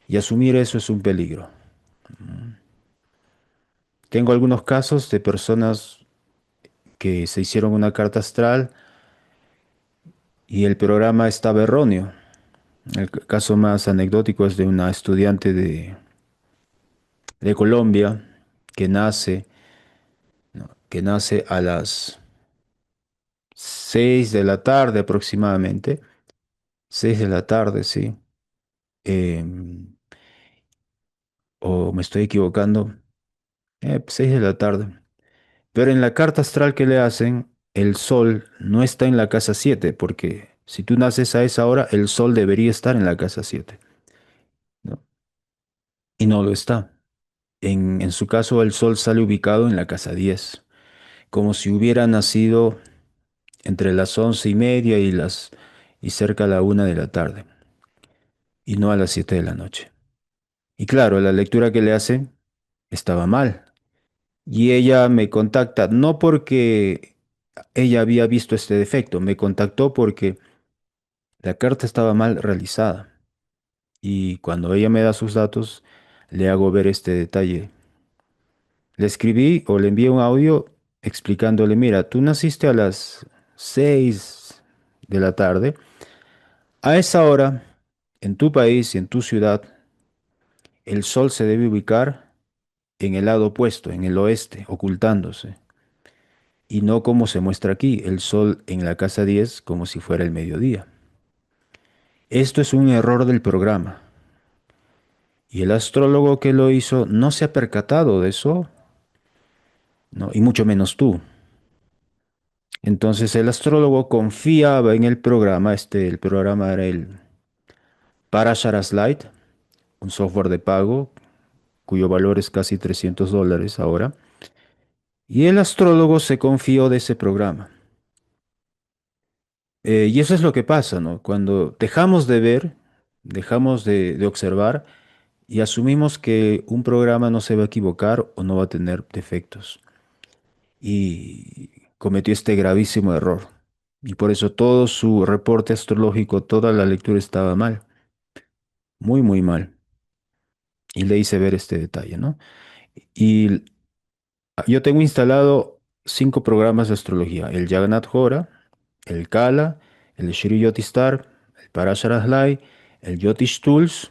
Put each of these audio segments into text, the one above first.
y asumir eso es un peligro. Tengo algunos casos de personas que se hicieron una carta astral y el programa estaba erróneo. El caso más anecdótico es de una estudiante de Colombia que nace, ¿no? Que nace a las 6 de la tarde aproximadamente. 6 de la tarde, sí. Em, o me estoy equivocando. 6 de la tarde. Pero en la carta astral que le hacen, el sol no está en la casa 7 porque si tú naces a esa hora, el sol debería estar en la casa 7, ¿no? Y no lo está. En su caso, el sol sale ubicado en la casa 10, como si hubiera nacido entre las 11:30 y cerca a la 1 de la tarde, y no a las 7 de la noche. Y claro, la lectura que le hacen estaba mal. Y ella me contacta, no porque ella había visto este defecto, me contactó porque la carta estaba mal realizada. Y cuando ella me da sus datos, le hago ver este detalle. Le escribí o le envié un audio explicándole, mira, tú naciste a las 6 de la tarde. A esa hora, en tu país y en tu ciudad, el sol se debe ubicar en el lado opuesto, en el oeste, ocultándose. Y no como se muestra aquí, el sol en la casa 10 como si fuera el mediodía. Esto es un error del programa. Y el astrólogo que lo hizo no se ha percatado de eso, ¿no? Y mucho menos tú. Entonces el astrólogo confiaba en el programa, el programa era el Parasharas Lite, un software de pago cuyo valor es casi $300 ahora, y el astrólogo se confió de ese programa. Y eso es lo que pasa, ¿no? Cuando dejamos de ver, dejamos de observar y asumimos que un programa no se va a equivocar o no va a tener defectos. Y cometió este gravísimo error. Y por eso todo su reporte astrológico, toda la lectura estaba mal, muy, muy mal. Y le hice ver este detalle, ¿no? Y yo tengo instalado 5 programas de astrología: el Jagannath Hora, el Kala, el Shri Yotistar, el Parasharas Lai, el Yotish Tools,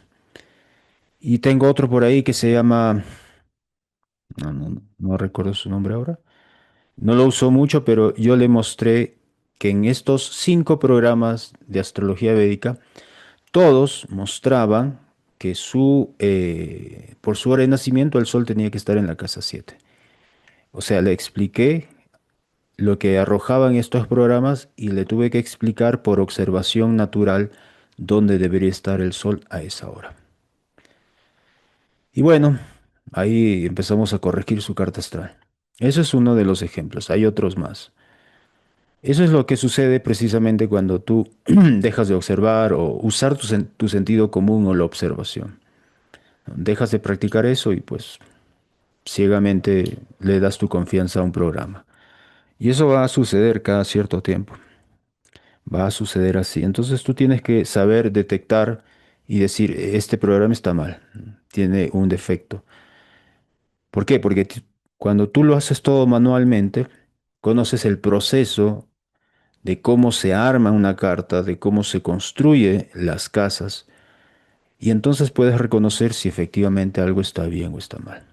y tengo otro por ahí que se llama, no recuerdo su nombre ahora. No lo uso mucho, pero yo le mostré que en estos 5 programas de astrología védica, todos mostraban que por su hora de nacimiento el sol tenía que estar en la casa 7. O sea, le expliqué lo que arrojaban estos programas y le tuve que explicar por observación natural dónde debería estar el sol a esa hora. Y bueno, ahí empezamos a corregir su carta astral. Eso es uno de los ejemplos, hay otros más. Eso es lo que sucede precisamente cuando tú dejas de observar o usar tu sentido común o la observación. Dejas de practicar eso y pues ciegamente le das tu confianza a un programa. Y eso va a suceder cada cierto tiempo. Va a suceder así. Entonces tú tienes que saber detectar y decir, este programa está mal, tiene un defecto. ¿Por qué? Porque cuando tú lo haces todo manualmente, conoces el proceso de cómo se arma una carta, de cómo se construye las casas, y entonces puedes reconocer si efectivamente algo está bien o está mal.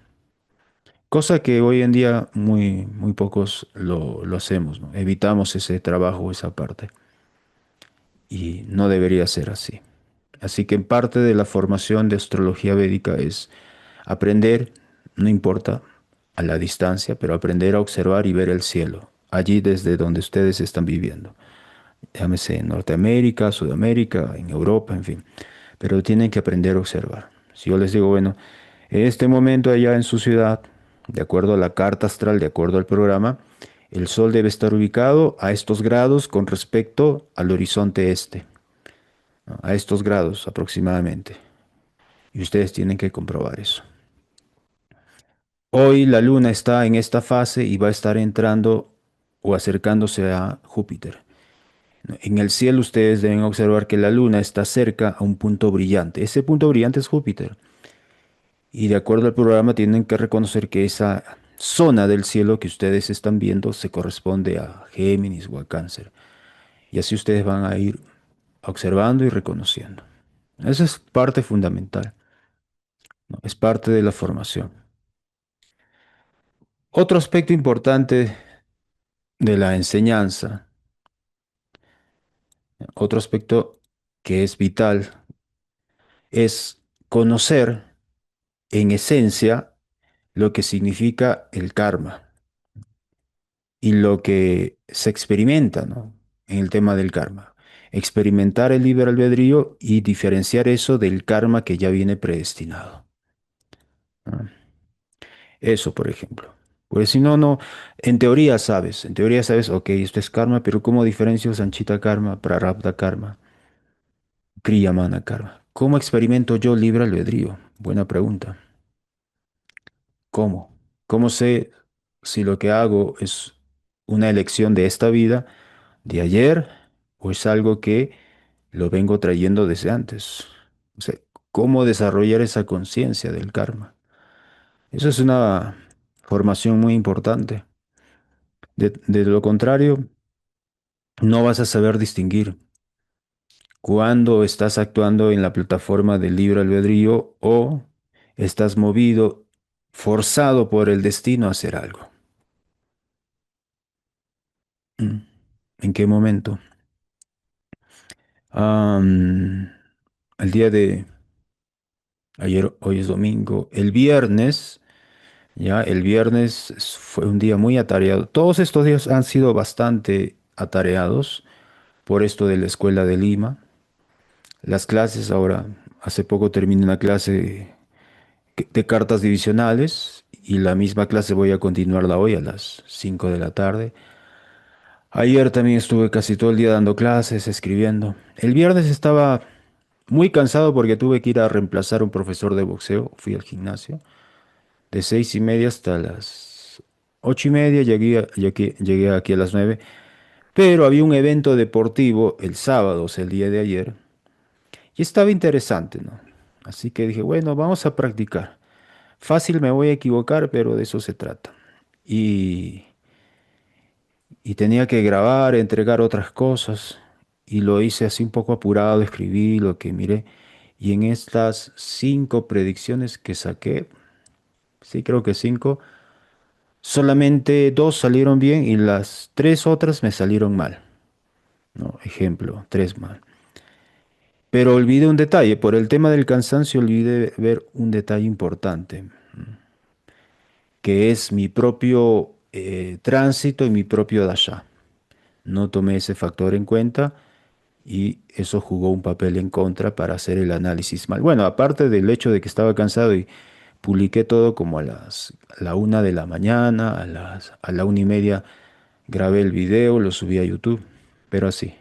Cosa que hoy en día muy, muy pocos lo hacemos, ¿no? Evitamos ese trabajo, esa parte, y no debería ser así. Así que en parte de la formación de astrología védica es aprender, no importa a la distancia, pero aprender a observar y ver el cielo, allí desde donde ustedes están viviendo. Llámese en Norteamérica, Sudamérica, en Europa, en fin. Pero tienen que aprender a observar. Si yo les digo, bueno, en este momento allá en su ciudad, de acuerdo a la carta astral, de acuerdo al programa, el Sol debe estar ubicado a estos grados con respecto al horizonte este, ¿no? A estos grados aproximadamente. Y ustedes tienen que comprobar eso. Hoy la Luna está en esta fase y va a estar entrando o acercándose a Júpiter. En el cielo ustedes deben observar que la luna está cerca a un punto brillante. Ese punto brillante es Júpiter. Y de acuerdo al programa tienen que reconocer que esa zona del cielo que ustedes están viendo se corresponde a Géminis o a Cáncer. Y así ustedes van a ir observando y reconociendo. Esa es parte fundamental, ¿no? Es parte de la formación. Otro aspecto importante de la enseñanza, otro aspecto que es vital, es conocer en esencia lo que significa el karma y lo que se experimenta, ¿no? En el tema del karma. Experimentar el libre albedrío y diferenciar eso del karma que ya viene predestinado, ¿no? Eso, por ejemplo. Porque si no, no, en teoría sabes, ok, esto es karma, pero ¿cómo diferencio Sanchita karma, Prarabdha karma, Kriyamana karma? ¿Cómo experimento yo libre albedrío? Buena pregunta. ¿Cómo? ¿Cómo sé si lo que hago es una elección de esta vida, de ayer, o es algo que lo vengo trayendo desde antes? O sea, ¿cómo desarrollar esa conciencia del karma? Eso es una formación muy importante. De lo contrario, no vas a saber distinguir cuándo estás actuando en la plataforma del libre albedrío o estás movido, forzado por el destino a hacer algo. Mm. ¿En qué momento? Am, el día de ayer, hoy es domingo, el viernes, ya, el viernes fue un día muy atareado. Todos estos días han sido bastante atareados por esto de la escuela de Lima. Las clases ahora, hace poco terminé una clase de cartas divisionales y la misma clase voy a continuarla hoy a las 5 de la tarde. Ayer también estuve casi todo el día dando clases, escribiendo. El viernes estaba muy cansado porque tuve que ir a reemplazar a un profesor de boxeo. Fui al gimnasio de 6:30 hasta las 8:30. Llegué aquí a las 9. Pero había un evento deportivo el sábado, o sea, el día de ayer, y estaba interesante, ¿no? Así que dije, bueno, vamos a practicar. Fácil me voy a equivocar, pero de eso se trata. Y, y tenía que grabar, entregar otras cosas. Y lo hice así un poco apurado, escribí lo que miré. Y en estas 5 predicciones que saqué, sí creo que 5, solamente 2 salieron bien y las 3 otras me salieron mal, ¿no? Ejemplo, 3 mal. Pero olvidé un detalle, por el tema del cansancio olvidé ver un detalle importante, que es mi propio tránsito y mi propio dasha. No tomé ese factor en cuenta y eso jugó un papel en contra para hacer el análisis mal. Bueno, aparte del hecho de que estaba cansado y publiqué todo como a la 1 de la mañana, a la 1:30 grabé el video, lo subí a YouTube, pero así.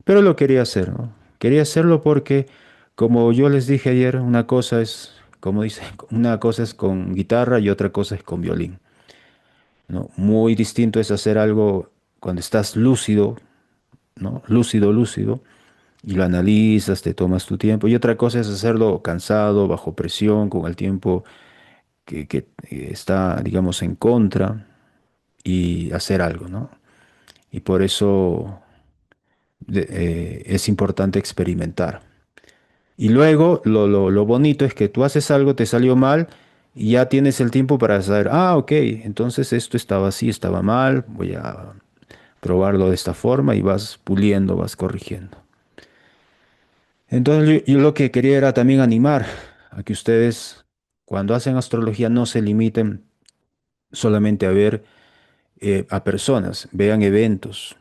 Pero lo quería hacer, ¿no? Quería hacerlo porque, como yo les dije ayer, una cosa es, como dice, una cosa es con guitarra y otra cosa es con violín, ¿no? Muy distinto es hacer algo cuando estás lúcido, ¿no? Lúcido, lúcido, y lo analizas, te tomas tu tiempo. Y otra cosa es hacerlo cansado, bajo presión, con el tiempo que está, digamos, en contra y hacer algo, ¿no? Y por eso es importante experimentar. Y luego lo bonito es que tú haces algo, te salió mal y ya tienes el tiempo para saber, ah, ok, entonces esto estaba así, estaba mal, voy a probarlo de esta forma y vas puliendo, vas corrigiendo. Entonces yo lo que quería era también animar a que ustedes cuando hacen astrología no se limiten solamente a ver a personas, vean eventos,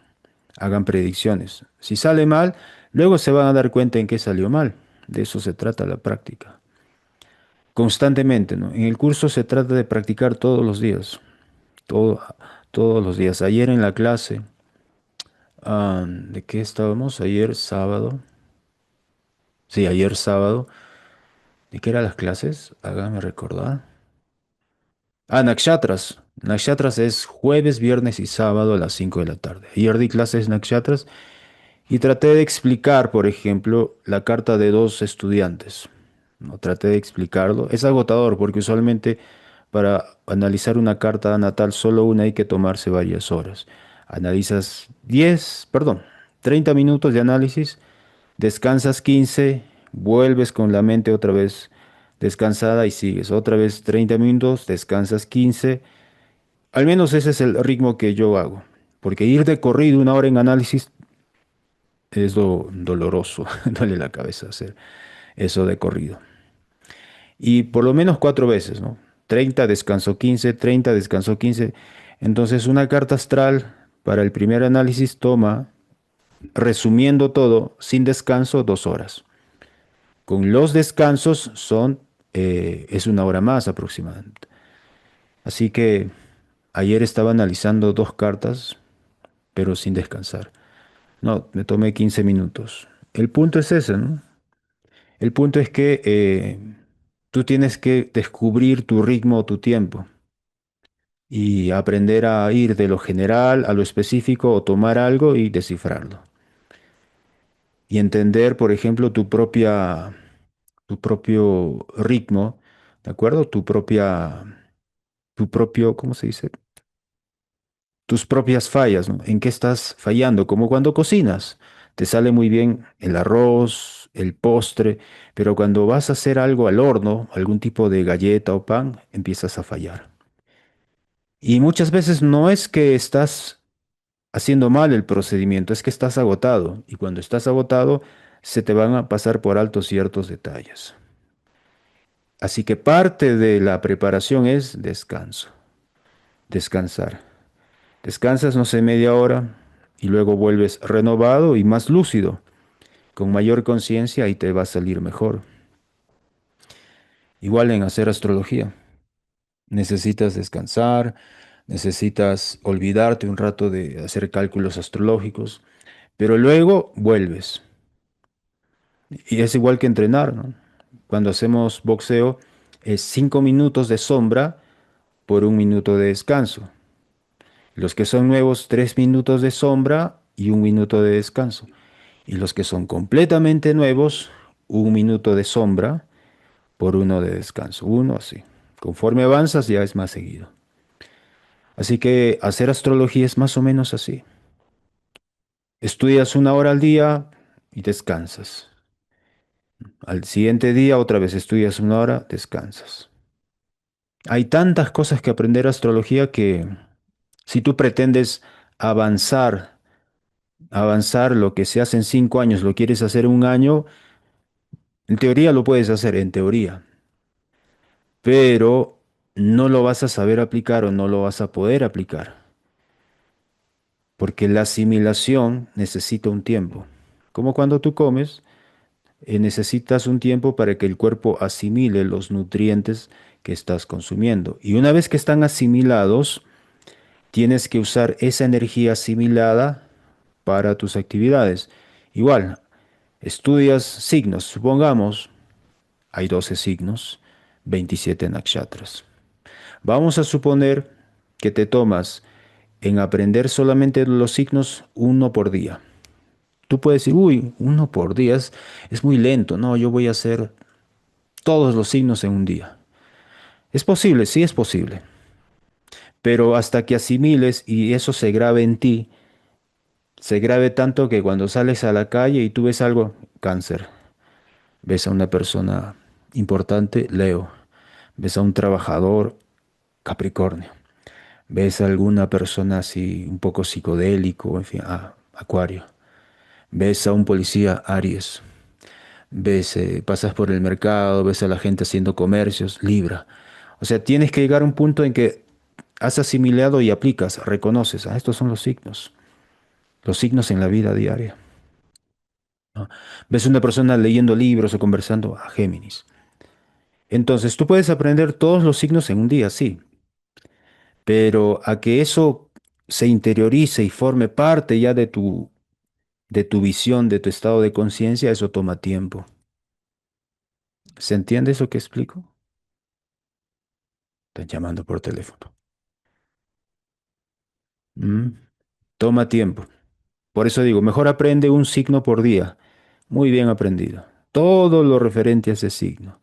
hagan predicciones. Si sale mal, luego se van a dar cuenta en qué salió mal. De eso se trata la práctica. Constantemente, ¿no? En el curso se trata de practicar todos los días, todo- todos los días. Ayer en la clase, ¿de qué estábamos? Ayer sábado. Sí, ayer sábado. ¿De qué eran las clases? Hágame recordar. Ah, Nakshatras. Nakshatras es jueves, viernes y sábado a las 5 de la tarde. Ayer di clases Nakshatras Y traté de explicar, por ejemplo, la carta de dos estudiantes. No traté de explicarlo. Es agotador porque usualmente para analizar una carta natal solo una hay que tomarse varias horas. Analizas 10, perdón, 30 minutos de análisis, descansas 15, vuelves con la mente otra vez descansada y sigues. Otra vez 30 minutos, descansas 15. Al menos ese es el ritmo que yo hago. Porque ir de corrido una hora en análisis es doloroso, duele la cabeza hacer eso de corrido. Y por lo menos 4 veces, ¿no? 30 descanso 15, 30 descanso 15. Entonces una carta astral para el primer análisis toma, resumiendo todo, sin descanso, 2 horas. Con los descansos es una hora más aproximadamente. Así que ayer estaba analizando dos cartas, pero sin descansar. No, me tomé 15 minutos. El punto es ese, ¿no? El punto es que tú tienes que descubrir tu ritmo, tu tiempo y aprender a ir de lo general a lo específico o tomar algo y descifrarlo. Y entender, por ejemplo, tu propio ritmo, ¿de acuerdo? Tu propio, ¿cómo se dice? Tus propias fallas, ¿no? ¿En qué estás fallando? Como cuando cocinas. Te sale muy bien el arroz, el postre, pero cuando vas a hacer algo al horno, algún tipo de galleta o pan, empiezas a fallar. Y muchas veces no es que estás haciendo mal el procedimiento, es que estás agotado. Y cuando estás agotado, se te van a pasar por alto ciertos detalles. Así que parte de la preparación es descanso, descansar. Descansas, no sé, media hora y luego vuelves renovado y más lúcido, con mayor conciencia y te va a salir mejor. Igual en hacer astrología. Necesitas descansar, necesitas olvidarte un rato de hacer cálculos astrológicos, pero luego vuelves. Y es igual que entrenar, ¿no? Cuando hacemos boxeo, es 5 minutos de sombra por 1 minuto de descanso. Los que son nuevos, 3 minutos de sombra y 1 minuto de descanso. Y los que son completamente nuevos, 1 minuto de sombra por uno de descanso. Uno así. Conforme avanzas ya es más seguido. Así que hacer astrología es más o menos así. Estudias 1 hora al día y descansas. Al siguiente día otra vez estudias 1 hora, descansas. Hay tantas cosas que aprender astrología que si tú pretendes avanzar, avanzar lo que se hace en 5 años, lo quieres hacer en un año, en teoría lo puedes hacer, en teoría, pero no lo vas a saber aplicar o no lo vas a poder aplicar, porque la asimilación necesita un tiempo. Como cuando tú comes, necesitas un tiempo para que el cuerpo asimile los nutrientes que estás consumiendo. Y una vez que están asimilados, tienes que usar esa energía asimilada para tus actividades. Igual, estudias signos, supongamos, hay 12 signos, 27 nakshatras. Vamos a suponer que te tomas en aprender solamente los signos uno por día. Tú puedes decir, uy, uno por día es muy lento. No, yo voy a hacer todos los signos en un día. Es posible, sí es posible. Pero hasta que asimiles y eso se grabe en ti, se grabe tanto que cuando sales a la calle y tú ves algo, cáncer. Ves a una persona importante, Leo. Ves a un trabajador, Capricornio. Ves a alguna persona así un poco psicodélico, en fin, Acuario. Ves a un policía, Aries. Ves, pasas por el mercado, ves a la gente haciendo comercios, Libra. O sea, tienes que llegar a un punto en que has asimilado y aplicas, reconoces, estos son los signos en la vida diaria, ¿no? Ves una persona leyendo libros o conversando, a Géminis. Entonces, tú puedes aprender todos los signos en un día, sí, pero a que eso se interiorice y forme parte ya de tu visión, de tu estado de conciencia, eso toma tiempo. ¿Se entiende eso que explico? Están llamando por teléfono. Mm, Toma tiempo. Por eso digo, mejor aprende un signo por día. Muy bien aprendido. Todo lo referente a ese signo.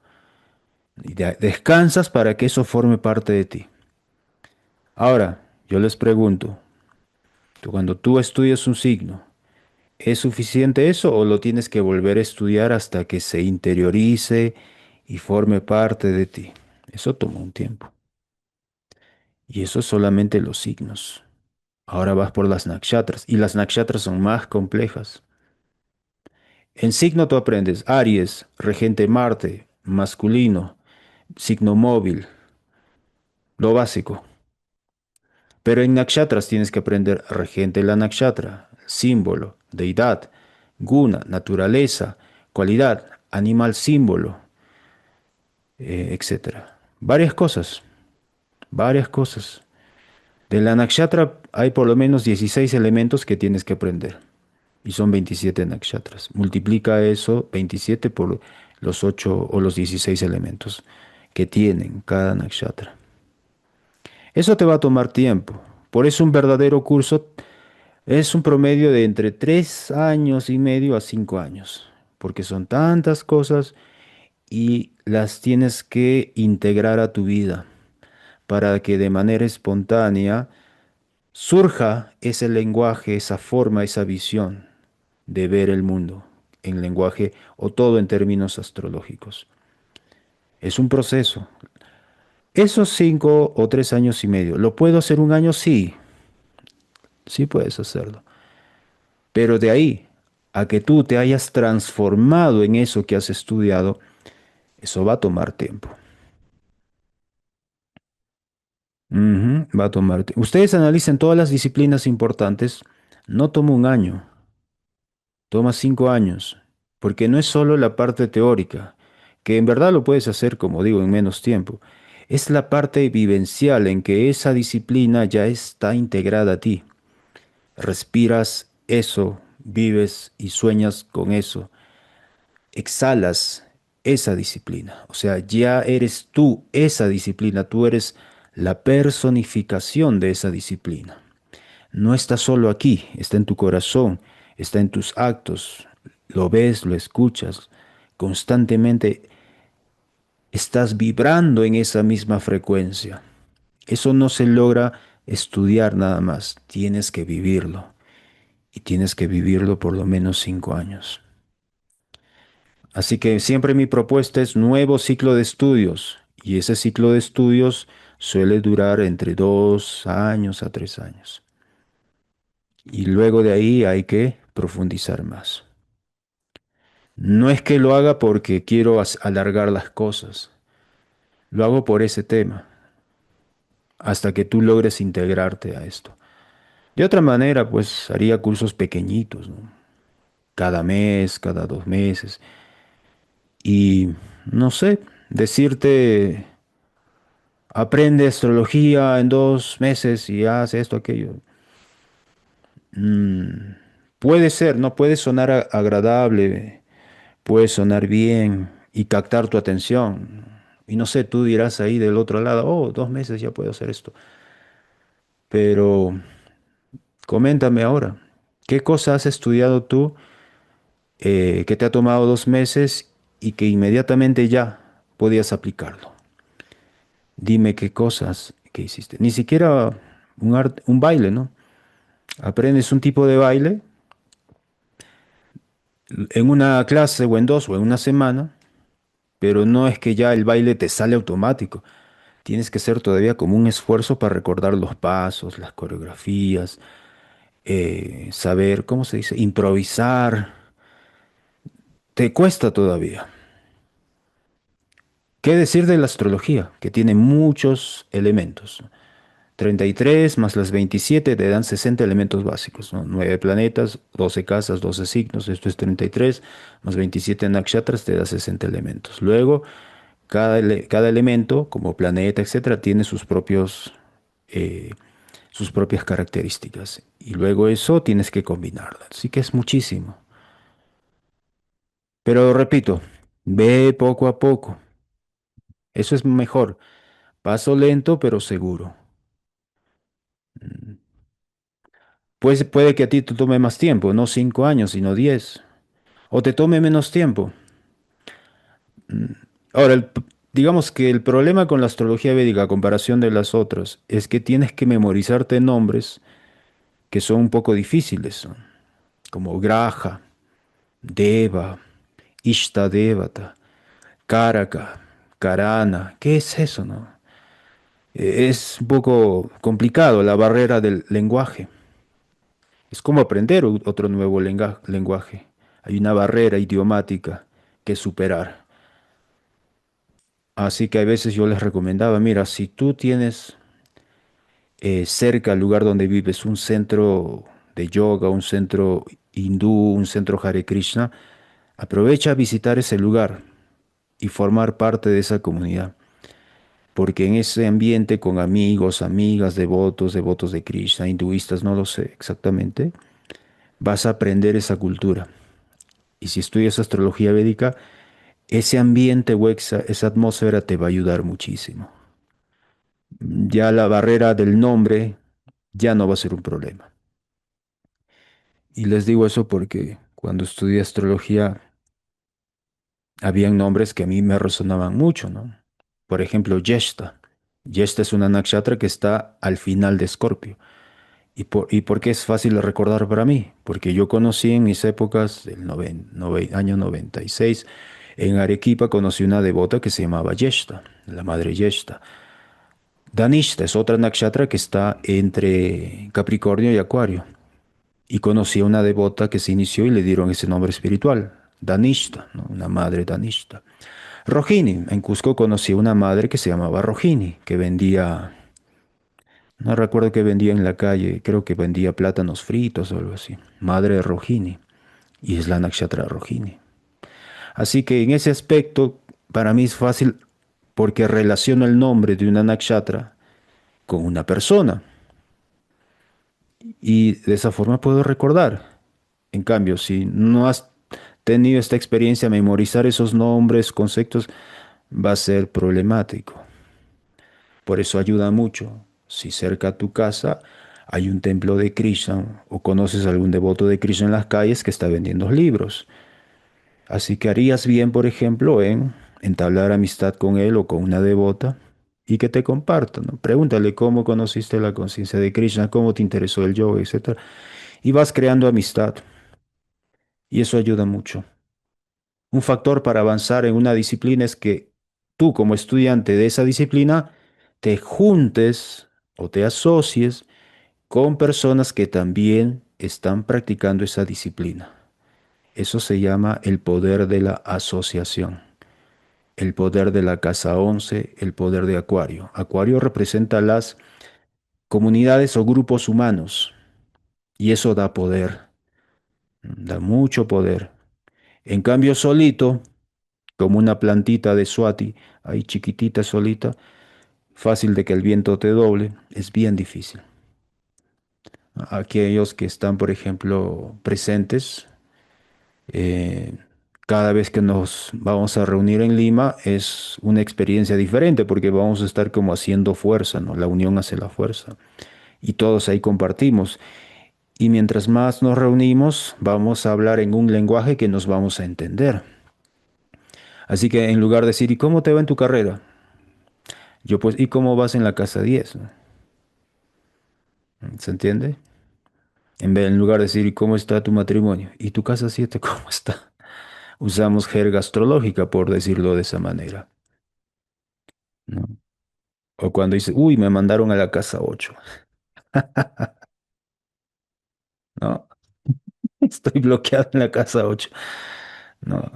Y descansas para que eso forme parte de ti. Ahora, yo les pregunto, cuando tú estudias un signo, ¿es suficiente eso o lo tienes que volver a estudiar hasta que se interiorice y forme parte de ti? Eso toma un tiempo. Y eso es solamente los signos. Ahora vas por las nakshatras y las nakshatras son más complejas. En signo tú aprendes Aries, regente Marte, masculino, signo móvil, lo básico. Pero en nakshatras tienes que aprender regente la nakshatra, símbolo, deidad, guna, naturaleza, cualidad, animal símbolo, etcétera. Varias cosas. De la nakshatra hay por lo menos 16 elementos que tienes que aprender. Y son 27 nakshatras. Multiplica eso, 27 por los 8 o los 16 elementos que tienen cada nakshatra. Eso te va a tomar tiempo. Por eso un verdadero curso es un promedio de entre 3 años y medio a 5 años. Porque son tantas cosas y las tienes que integrar a tu vida para que de manera espontánea surja ese lenguaje, esa forma, esa visión de ver el mundo en lenguaje o todo en términos astrológicos. Es un proceso. Esos 5 o 3 años y medio, ¿lo puedo hacer un año? Sí, sí puedes hacerlo. Pero de ahí a que tú te hayas transformado en eso que has estudiado, eso va a tomar tiempo. Ujú, va a tomar tiempo. Ustedes analicen todas las disciplinas importantes. No toma un año. Toma 5 años, porque no es solo la parte teórica, que en verdad lo puedes hacer, como digo, en menos tiempo. Es la parte vivencial en que esa disciplina ya está integrada a ti. Respiras eso, vives y sueñas con eso. Exhalas esa disciplina. O sea, ya eres tú esa disciplina, tú eres la personificación de esa disciplina. No está solo aquí, está en tu corazón, está en tus actos, lo ves, lo escuchas, constantemente estás vibrando en esa misma frecuencia. Eso no se logra estudiar nada más, tienes que vivirlo y tienes que vivirlo por lo menos 5 años. Así que siempre mi propuesta es nuevo ciclo de estudios y ese ciclo de estudios suele durar entre 2 años a 3 años. Y luego de ahí hay que profundizar más. No es que lo haga porque quiero alargar las cosas, lo hago por ese tema, hasta que tú logres integrarte a esto. De otra manera, pues haría cursos pequeñitos, ¿no? Cada mes, cada 2 meses. Y no sé, decirte, aprende astrología en 2 meses y haz esto, aquello. Mm, puede ser, no puede sonar agradable, puede sonar bien y captar tu atención. Y no sé, tú dirás ahí del otro lado, oh, 2 meses ya puedo hacer esto. Pero coméntame ahora, ¿qué cosa has estudiado tú que te ha tomado 2 meses y que inmediatamente ya podías aplicarlo? Dime qué cosas que hiciste. Ni siquiera un baile, ¿no? Aprendes un tipo de baile en una clase o en dos o en una semana, pero no es que ya el baile te sale automático. Tienes que hacer todavía como un esfuerzo para recordar los pasos, las coreografías, saber, ¿cómo se dice? Improvisar. Te cuesta todavía. ¿Qué decir de la astrología? Que tiene muchos elementos. 33 más las 27 te dan 60 elementos básicos, ¿no? 9 planetas, 12 casas, 12 signos, esto es 33 más 27 nakshatras te da 60 elementos. Luego, cada elemento, como planeta, etcétera, tiene eh, sus propias características. Y luego eso tienes que combinarlo. Así que es muchísimo. Pero repito, ve poco a poco. Eso es mejor. Paso lento pero seguro. Mm. Pues puede que a ti te tome más tiempo, no 5 años, sino 10. O te tome menos tiempo. Ahora, digamos que el problema con la astrología védica a comparación de las otras es que tienes que memorizarte nombres que son un poco difíciles, ¿no? Como Graha, Deva, Ishtadevata, Karaka, Karana. ¿Qué es eso, no? Es un poco complicado la barrera del lenguaje. Es como aprender otro nuevo lenguaje. Hay una barrera idiomática que superar. Así que a veces yo les recomendaba, mira, si tú tienes cerca al lugar donde vives un centro de yoga, un centro hindú, un centro Hare Krishna, aprovecha a visitar ese lugar y formar parte de esa comunidad. Porque en ese ambiente con amigos, amigas, devotos, devotos de Krishna, hinduistas, no lo sé exactamente, vas a aprender esa cultura. Y si estudias astrología védica, ese ambiente o esa atmósfera te va a ayudar muchísimo. Ya la barrera del nombre ya no va a ser un problema. Y les digo eso porque cuando estudié astrología, habían nombres que a mí me resonaban mucho, ¿no? Por ejemplo, Yeshta. Yeshta es una nakshatra que está al final de Escorpio. ¿Y por qué es fácil de recordar para mí? Porque yo conocí en mis épocas, año 96, en Arequipa conocí una devota que se llamaba Yeshta, la madre Yeshta. Danishta es otra nakshatra que está entre Capricornio y Acuario. Y conocí a una devota que se inició y le dieron ese nombre espiritual, Danishta, ¿no? Una madre Danishta. Rohini, en Cusco conocí a una madre que se llamaba Rohini, que vendía, no recuerdo qué vendía en la calle, creo que vendía plátanos fritos o algo así. Madre de Rohini, y es la nakshatra Rohini. Así que en ese aspecto, para mí es fácil porque relaciono el nombre de una nakshatra con una persona y de esa forma puedo recordar. En cambio, si no has tenido esta experiencia, memorizar esos nombres, conceptos, va a ser problemático. Por eso ayuda mucho. Si cerca a tu casa hay un templo de Krishna o conoces a algún devoto de Krishna en las calles que está vendiendo libros. Así que harías bien, por ejemplo, en entablar amistad con él o con una devota y que te comparta, ¿no? Pregúntale cómo conociste la conciencia de Krishna, cómo te interesó el yoga, etcétera. Y vas creando amistad y eso ayuda mucho. Un factor para avanzar en una disciplina es que tú como estudiante de esa disciplina te juntes o te asocies con personas que también están practicando esa disciplina. Eso se llama el poder de la asociación, el poder de la casa 11, el poder de Acuario. Acuario representa las comunidades o grupos humanos y eso da poder, da mucho poder. En cambio, solito, como una plantita de Swati, ahí chiquitita, solita, fácil de que el viento te doble, es bien difícil. Aquellos que están, por ejemplo, presentes, eh, cada vez que nos vamos a reunir en Lima es una experiencia diferente porque vamos a estar como haciendo fuerza, ¿no? La unión hace la fuerza. Y todos ahí compartimos. Y mientras más nos reunimos, vamos a hablar en un lenguaje que nos vamos a entender. Así que en lugar de decir, ¿y cómo te va en tu carrera? Yo pues, ¿y cómo vas en la casa 10? ¿No? ¿Se entiende? En lugar de decir, ¿y cómo está tu matrimonio? ¿Y tu casa 7 cómo está? Usamos jerga astrológica, por decirlo de esa manera, ¿no? O cuando dice, uy, me mandaron a la casa 8, ¿no? Estoy bloqueado en la casa 8. No,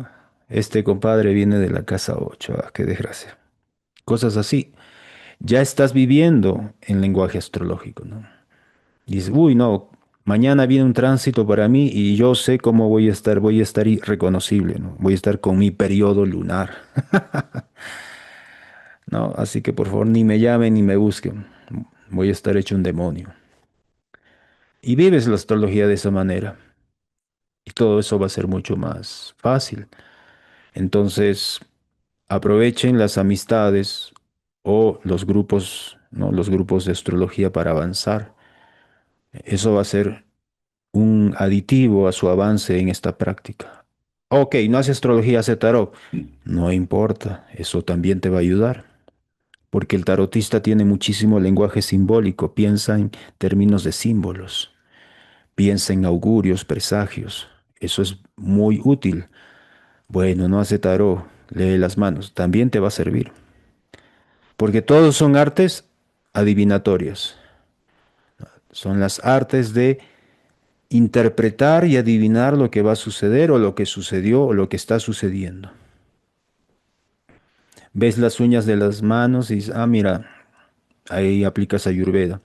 este compadre viene de la casa 8, ah, qué desgracia. Cosas así. Ya estás viviendo en lenguaje astrológico, ¿no? Y dices, uy, no, mañana viene un tránsito para mí y yo sé cómo voy a estar irreconocible, ¿no? Voy a estar con mi periodo lunar, ¿no? Así que por favor ni me llamen ni me busquen, voy a estar hecho un demonio. Y vives la astrología de esa manera y todo eso va a ser mucho más fácil. Entonces, aprovechen las amistades o los grupos, ¿no? Los grupos de astrología para avanzar. Eso va a ser un aditivo a su avance en esta práctica. Ok, no hace astrología, hace tarot. No importa, eso también te va a ayudar, porque el tarotista tiene muchísimo lenguaje simbólico, piensa en términos de símbolos, piensa en augurios, presagios. Eso es muy útil. Bueno, no hace tarot, lee las manos, también te va a servir, porque todos son artes adivinatorias. Son las artes de interpretar y adivinar lo que va a suceder o lo que sucedió o lo que está sucediendo. Ves las uñas de las manos y dices, ah, mira, ahí aplicas Ayurveda.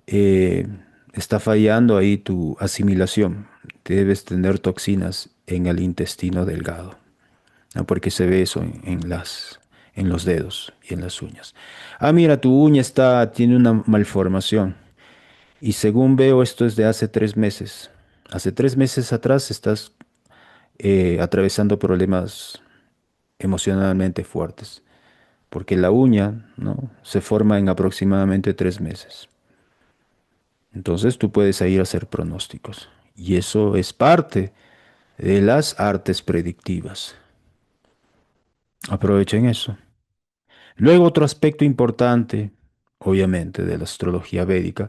Eh, Está fallando ahí tu asimilación. Debes tener toxinas en el intestino delgado, ¿no? Porque se ve eso en los dedos y en las uñas. Ah, mira, tu uña tiene una malformación. Y según veo, esto es de hace 3 meses. Hace 3 meses atrás estás atravesando problemas emocionalmente fuertes, porque la uña, ¿no? Se forma en aproximadamente 3 meses. Entonces tú puedes ir a hacer pronósticos. Y eso es parte de las artes predictivas. Aprovechen eso. Luego otro aspecto importante, obviamente, de la astrología védica,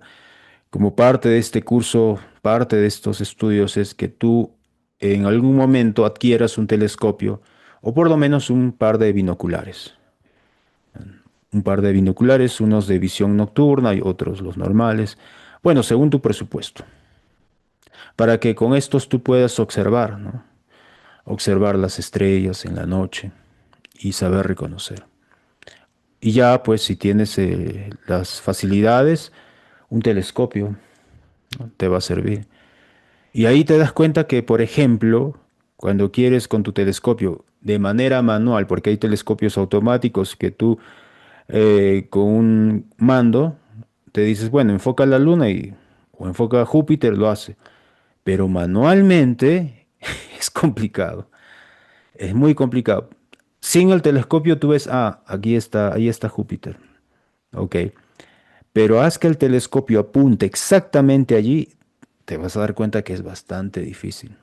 como parte de este curso, parte de estos estudios es que tú en algún momento adquieras un telescopio o por lo menos un par de binoculares. Un par de binoculares, unos de visión nocturna y otros los normales. Bueno, según tu presupuesto, para que con estos tú puedas observar, ¿no? Observar las estrellas en la noche y saber reconocer. Y ya, pues, si tienes las facilidades, un telescopio, ¿no? Te va a servir. Y ahí te das cuenta que, por ejemplo, cuando quieres con tu telescopio de manera manual, porque hay telescopios automáticos que tú con un mando te dices, bueno, enfoca la luna o enfoca a Júpiter, lo hace. Pero manualmente es complicado, es muy complicado. Sin el telescopio tú ves, ah, aquí está, ahí está Júpiter. Ok, pero haz que el telescopio apunte exactamente allí, te vas a dar cuenta que es bastante difícil.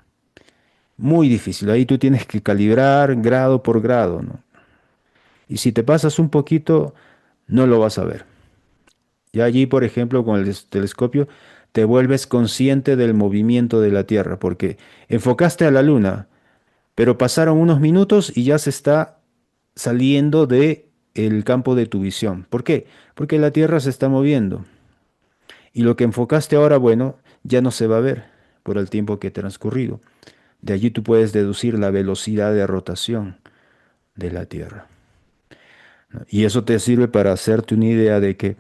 Muy difícil. Ahí tú tienes que calibrar grado por grado, ¿no? Y si te pasas un poquito, no lo vas a ver. Y allí, por ejemplo, con el telescopio, te vuelves consciente del movimiento de la Tierra, porque enfocaste a la Luna, pero pasaron unos minutos y ya se está saliendo de el campo de tu visión. ¿Por qué? Porque la Tierra se está moviendo. Y lo que enfocaste ahora, bueno, ya no se va a ver por el tiempo que ha transcurrido. De allí tú puedes deducir la velocidad de rotación de la Tierra, ¿no? Y eso te sirve para hacerte una idea de que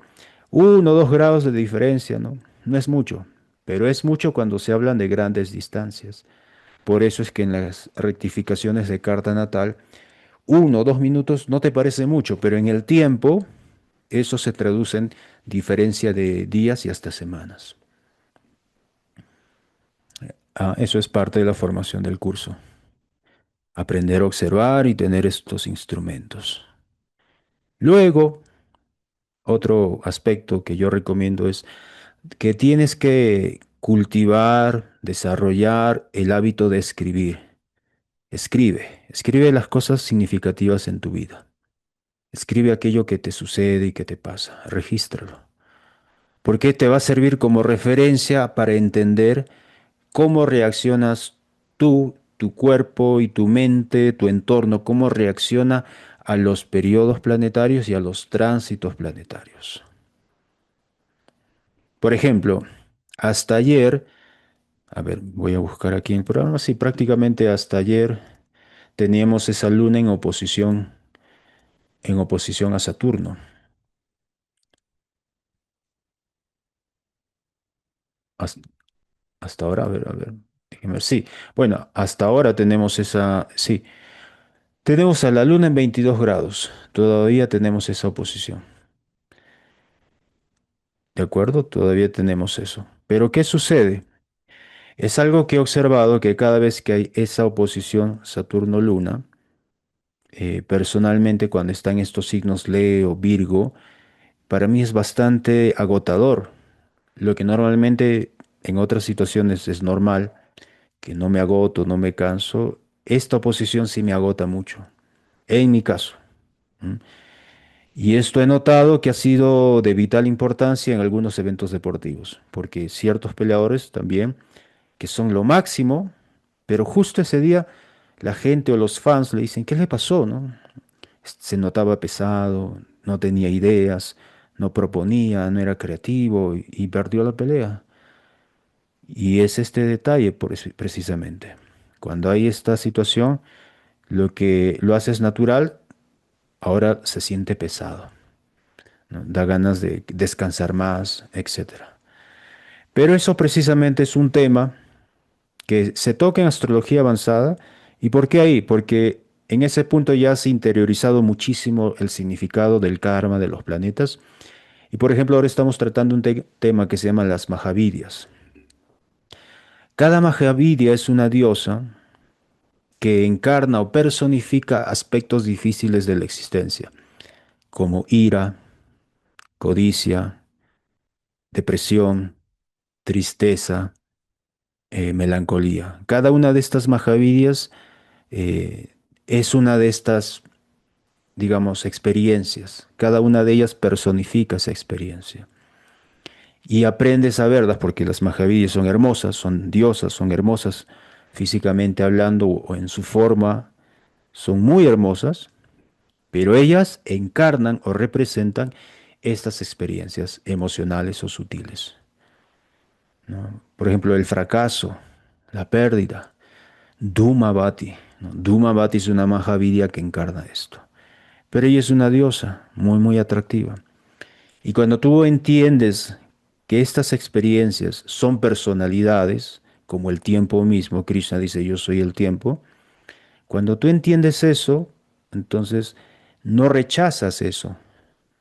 1 o 2 grados de diferencia, ¿no? No es mucho, pero es mucho cuando se hablan de grandes distancias. Por eso es que en las rectificaciones de carta natal, 1 o 2 minutos no te parece mucho, pero en el tiempo eso se traduce en diferencia de días y hasta semanas. Ah, eso es parte de la formación del curso. Aprender a observar y tener estos instrumentos. Luego, otro aspecto que yo recomiendo es que tienes que cultivar, desarrollar el hábito de escribir. Escribe las cosas significativas en tu vida. Escribe aquello que te sucede y que te pasa. Regístralo. Porque te va a servir como referencia para entender cómo reaccionas tú, tu cuerpo y tu mente, tu entorno, cómo reacciona a los periodos planetarios y a los tránsitos planetarios. Por ejemplo, hasta ayer, a ver, voy a buscar aquí en el programa, sí, prácticamente hasta ayer teníamos esa luna en oposición a Saturno. Has- Hasta, ahora, a ver, déjeme ver, sí, bueno, hasta ahora tenemos esa, sí, tenemos a la luna en 22 grados, todavía tenemos esa oposición, ¿de acuerdo? Todavía tenemos eso. Pero ¿qué sucede? Es algo que he observado que cada vez que hay esa oposición Saturno-Luna, personalmente cuando están estos signos Leo, Virgo, para mí es bastante agotador. Lo que normalmente en otras situaciones es normal, que no me agoto, no me canso, esta oposición sí me agota mucho, en mi caso. ¿M? Y esto he notado que ha sido de vital importancia en algunos eventos deportivos, porque ciertos peleadores también, que son lo máximo, pero justo ese día la gente o los fans le dicen, ¿qué le pasó, no? Se notaba pesado, no tenía ideas, no proponía, no era creativo y perdió la pelea. Y es este detalle precisamente. Cuando hay esta situación, lo que lo haces natural, ahora se siente pesado, ¿no? Da ganas de descansar más, etcétera. Pero eso precisamente es un tema que se toca en astrología avanzada. ¿Y por qué ahí? Porque en ese punto ya se ha interiorizado muchísimo el significado del karma de los planetas. Y por ejemplo, ahora estamos tratando un tema que se llama las Mahavidyas. Cada Mahavidya es una diosa que encarna o personifica aspectos difíciles de la existencia, como ira, codicia, depresión, tristeza, melancolía. Cada una de estas Mahavidyas es una de estas, digamos, experiencias. Cada una de ellas personifica esa experiencia. Y aprendes a verlas porque las Mahavidyas son hermosas, son diosas, son hermosas físicamente hablando o en su forma, son muy hermosas, pero ellas encarnan o representan estas experiencias emocionales o sutiles, ¿no? Por ejemplo, el fracaso, la pérdida, Dhumavati, ¿no? Dhumavati es una Mahavidya que encarna esto. Pero ella es una diosa muy, muy atractiva. Y cuando tú entiendes que estas experiencias son personalidades, como el tiempo mismo, Krishna dice, yo soy el tiempo, cuando tú entiendes eso, entonces no rechazas eso,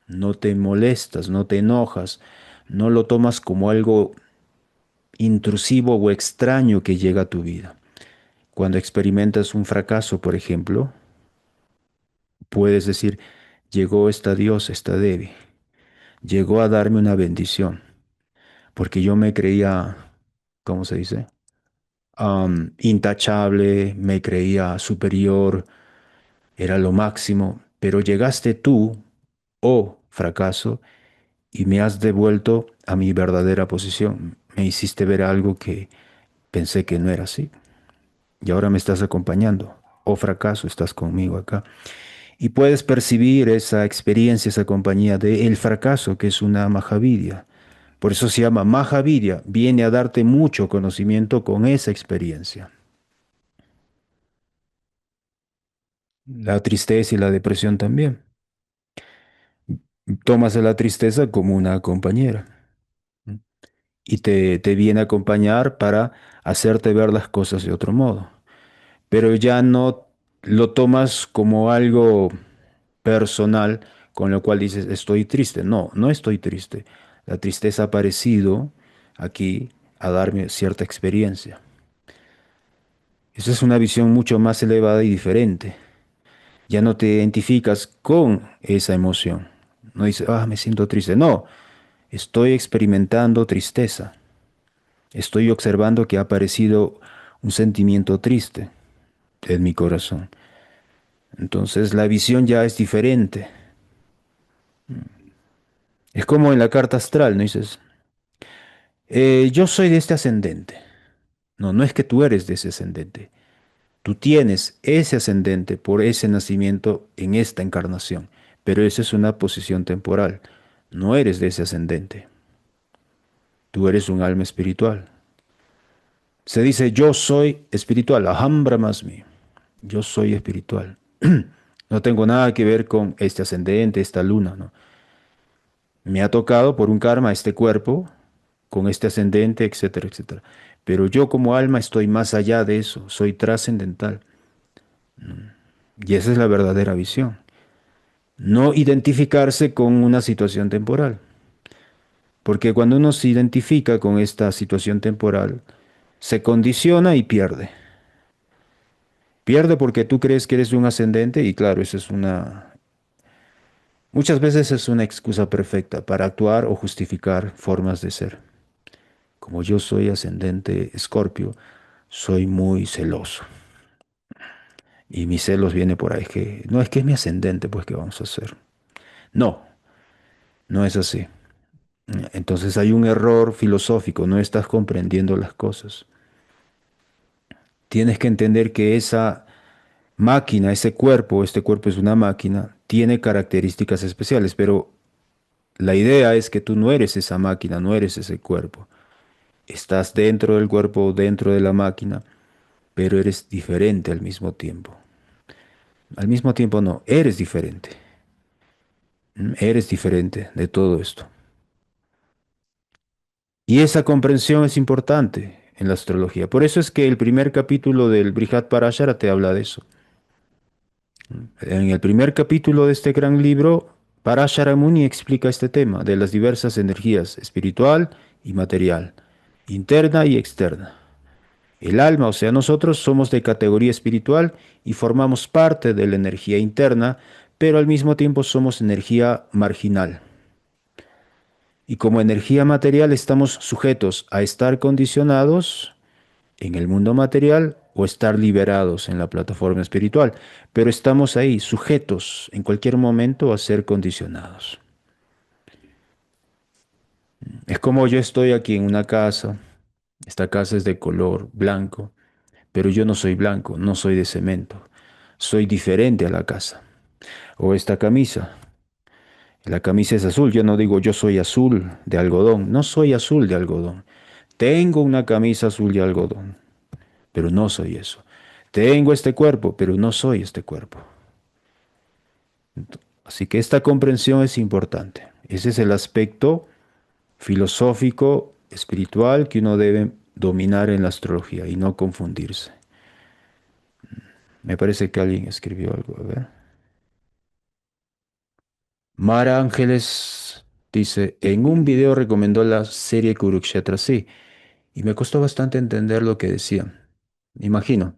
no te molestas, no te enojas, no lo tomas como algo intrusivo o extraño que llega a tu vida. Cuando experimentas un fracaso, por ejemplo, puedes decir, llegó esta diosa, esta Devi, llegó a darme una bendición, porque yo me creía, ¿cómo se dice? Intachable, me creía superior, era lo máximo, pero llegaste tú, oh fracaso, y me has devuelto a mi verdadera posición. Me hiciste ver algo que pensé que no era así. Y ahora me estás acompañando. Oh fracaso, estás conmigo acá. Y puedes percibir esa experiencia, esa compañía de el fracaso, que es una Mahavidya. Por eso se llama Mahavidya. Viene a darte mucho conocimiento con esa experiencia. La tristeza y la depresión también. Tomas a la tristeza como una compañera, ¿no? Y te viene a acompañar para hacerte ver las cosas de otro modo. Pero ya no lo tomas como algo personal con lo cual dices, estoy triste. No, no estoy triste. La tristeza ha aparecido aquí a darme cierta experiencia. Esa es una visión mucho más elevada y diferente. Ya no te identificas con esa emoción. No dices, ah, me siento triste. No, estoy experimentando tristeza. Estoy observando que ha aparecido un sentimiento triste en mi corazón. Entonces la visión ya es diferente. Es como en la carta astral, ¿no? Dices, yo soy de este ascendente. No, no es que tú eres de ese ascendente. Tú tienes ese ascendente por ese nacimiento en esta encarnación, pero esa es una posición temporal. No eres de ese ascendente. Tú eres un alma espiritual. Se dice yo soy espiritual, Aham Brahmasmi. Yo soy espiritual. No tengo nada que ver con este ascendente, esta luna, ¿no? Me ha tocado por un karma este cuerpo, con este ascendente, etcétera, etcétera. Pero yo como alma estoy más allá de eso, soy trascendental. Y esa es la verdadera visión. No identificarse con una situación temporal. Porque cuando uno se identifica con esta situación temporal, se condiciona y pierde. Pierde porque tú crees que eres un ascendente y claro, eso es una... Muchas veces es una excusa perfecta para actuar o justificar formas de ser. como yo soy ascendente Escorpio, soy muy celoso. Y mis celos viene por ahí, que no es que es mi ascendente, pues, ¿qué vamos a hacer? No, no es así. Entonces hay un error filosófico, no estás comprendiendo las cosas. Tienes que entender que esa máquina, ese cuerpo, este cuerpo es una máquina, tiene características especiales, pero la idea es que tú no eres esa máquina, no eres ese cuerpo. Estás dentro del cuerpo, dentro de la máquina, pero eres diferente al mismo tiempo. Al mismo tiempo no, eres diferente. Eres diferente de todo esto. Y esa comprensión es importante en la astrología. Por eso es que el primer capítulo del Brihad Parashara te habla de eso. En el primer capítulo de este gran libro, Parashara Muni explica este tema de las diversas energías espiritual y material, interna y externa. El alma, o sea, nosotros somos de categoría espiritual y formamos parte de la energía interna, pero al mismo tiempo somos energía marginal. Y como energía material estamos sujetos a estar condicionados en el mundo material o estar liberados en la plataforma espiritual, pero estamos ahí sujetos en cualquier momento a ser condicionados. Es como yo estoy aquí en una casa, esta casa es de color blanco, pero yo no soy blanco, no soy de cemento, soy diferente a la casa. O esta camisa, la camisa es azul, yo no digo yo soy azul de algodón, no soy azul de algodón. Tengo una camisa azul de algodón, pero no soy eso. Tengo este cuerpo, pero no soy este cuerpo. Así que esta comprensión es importante. Ese es el aspecto filosófico, espiritual que uno debe dominar en la astrología y no confundirse. Me parece que alguien escribió algo, a ver. Mara Ángeles dice, en un video recomendó la serie Kurukshetra, sí, y me costó bastante entender lo que decía. Me imagino.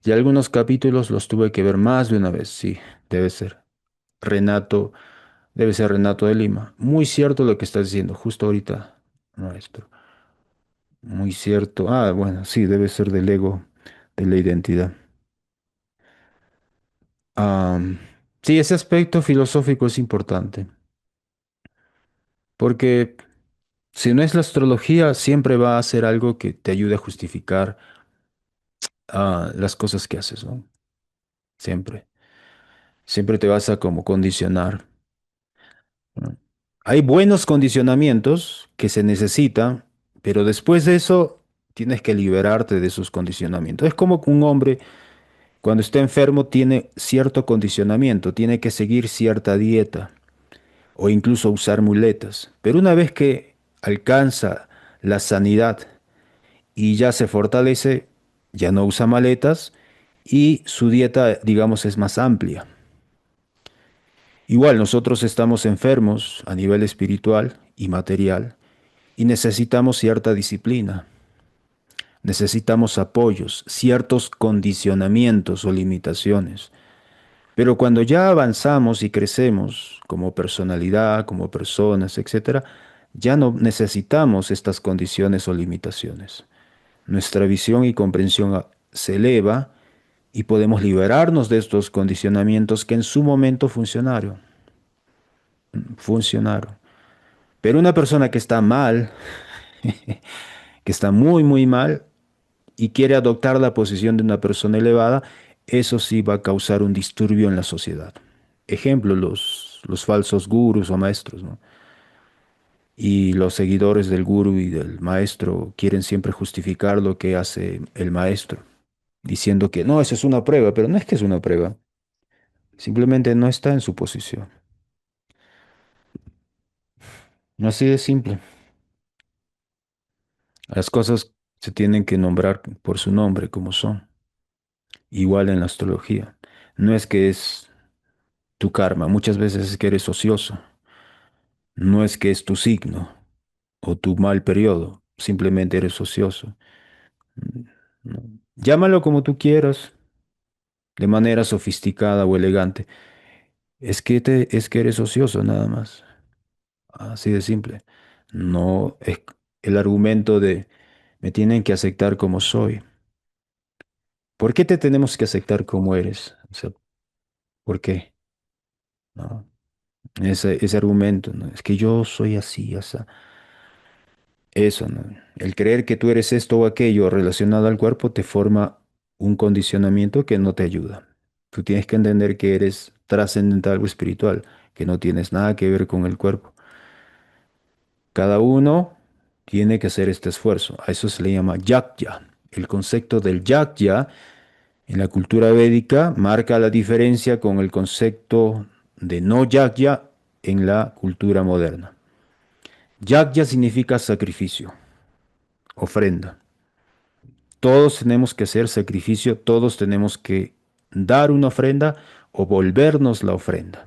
Y algunos capítulos los tuve que ver más de una vez, sí, debe ser. Renato, debe ser Renato de Lima. Muy cierto lo que estás diciendo, justo ahorita, maestro. Muy cierto. Ah, bueno, sí, debe ser del ego, de la identidad. Am, sí, ese aspecto filosófico es importante, porque si no es la astrología, siempre va a ser algo que te ayude a justificar las cosas que haces, ¿no? Siempre. Siempre te vas a como condicionar, ¿no? Hay buenos condicionamientos que se necesitan, pero después de eso tienes que liberarte de esos condicionamientos. Es como que un hombre cuando está enfermo tiene cierto condicionamiento, tiene que seguir cierta dieta o incluso usar muletas. Pero una vez que alcanza la sanidad y ya se fortalece, ya no usa maletas y su dieta, digamos, es más amplia. Igual nosotros estamos enfermos a nivel espiritual y material y necesitamos cierta disciplina, necesitamos apoyos, ciertos condicionamientos o limitaciones. Pero cuando ya avanzamos y crecemos como personalidad, como personas, etcétera, ya no necesitamos estas condiciones o limitaciones. Nuestra visión y comprensión se eleva y podemos liberarnos de estos condicionamientos que en su momento funcionaron. Pero una persona que está mal, que está muy, muy mal y quiere adoptar la posición de una persona elevada, eso sí va a causar un disturbio en la sociedad. Ejemplo, los falsos gurus o maestros, ¿no? Y los seguidores del gurú y del maestro quieren siempre justificar lo que hace el maestro, diciendo que no, esa es una prueba, pero no es que es una prueba, simplemente no está en su posición. Así de simple. Las cosas se tienen que nombrar por su nombre como son, igual en la astrología. No es que es tu karma, muchas veces es que eres ocioso, no es que es tu signo o tu mal periodo, simplemente eres ocioso. Mm, no. Llámalo como tú quieras, de manera sofisticada o elegante. Es que eres ocioso nada más, así de simple. No es. el argumento de me tienen que aceptar como soy. ¿Por qué te tenemos que aceptar como eres? O sea, ¿por qué? ¿No? Ese argumento, ¿no? Es que yo soy así, así. Eso, ¿no? El creer que tú eres esto o aquello relacionado al cuerpo te forma un condicionamiento que no te ayuda. Tú tienes que entender que eres trascendental o espiritual, que no tienes nada que ver con el cuerpo. Cada uno tiene que hacer este esfuerzo. A eso se le llama yakya. El concepto del yakya en la cultura védica marca la diferencia con el concepto de no yakya en la cultura moderna. Yakya significa sacrificio, ofrenda. Todos tenemos que hacer sacrificio, todos tenemos que dar una ofrenda o volvernos la ofrenda.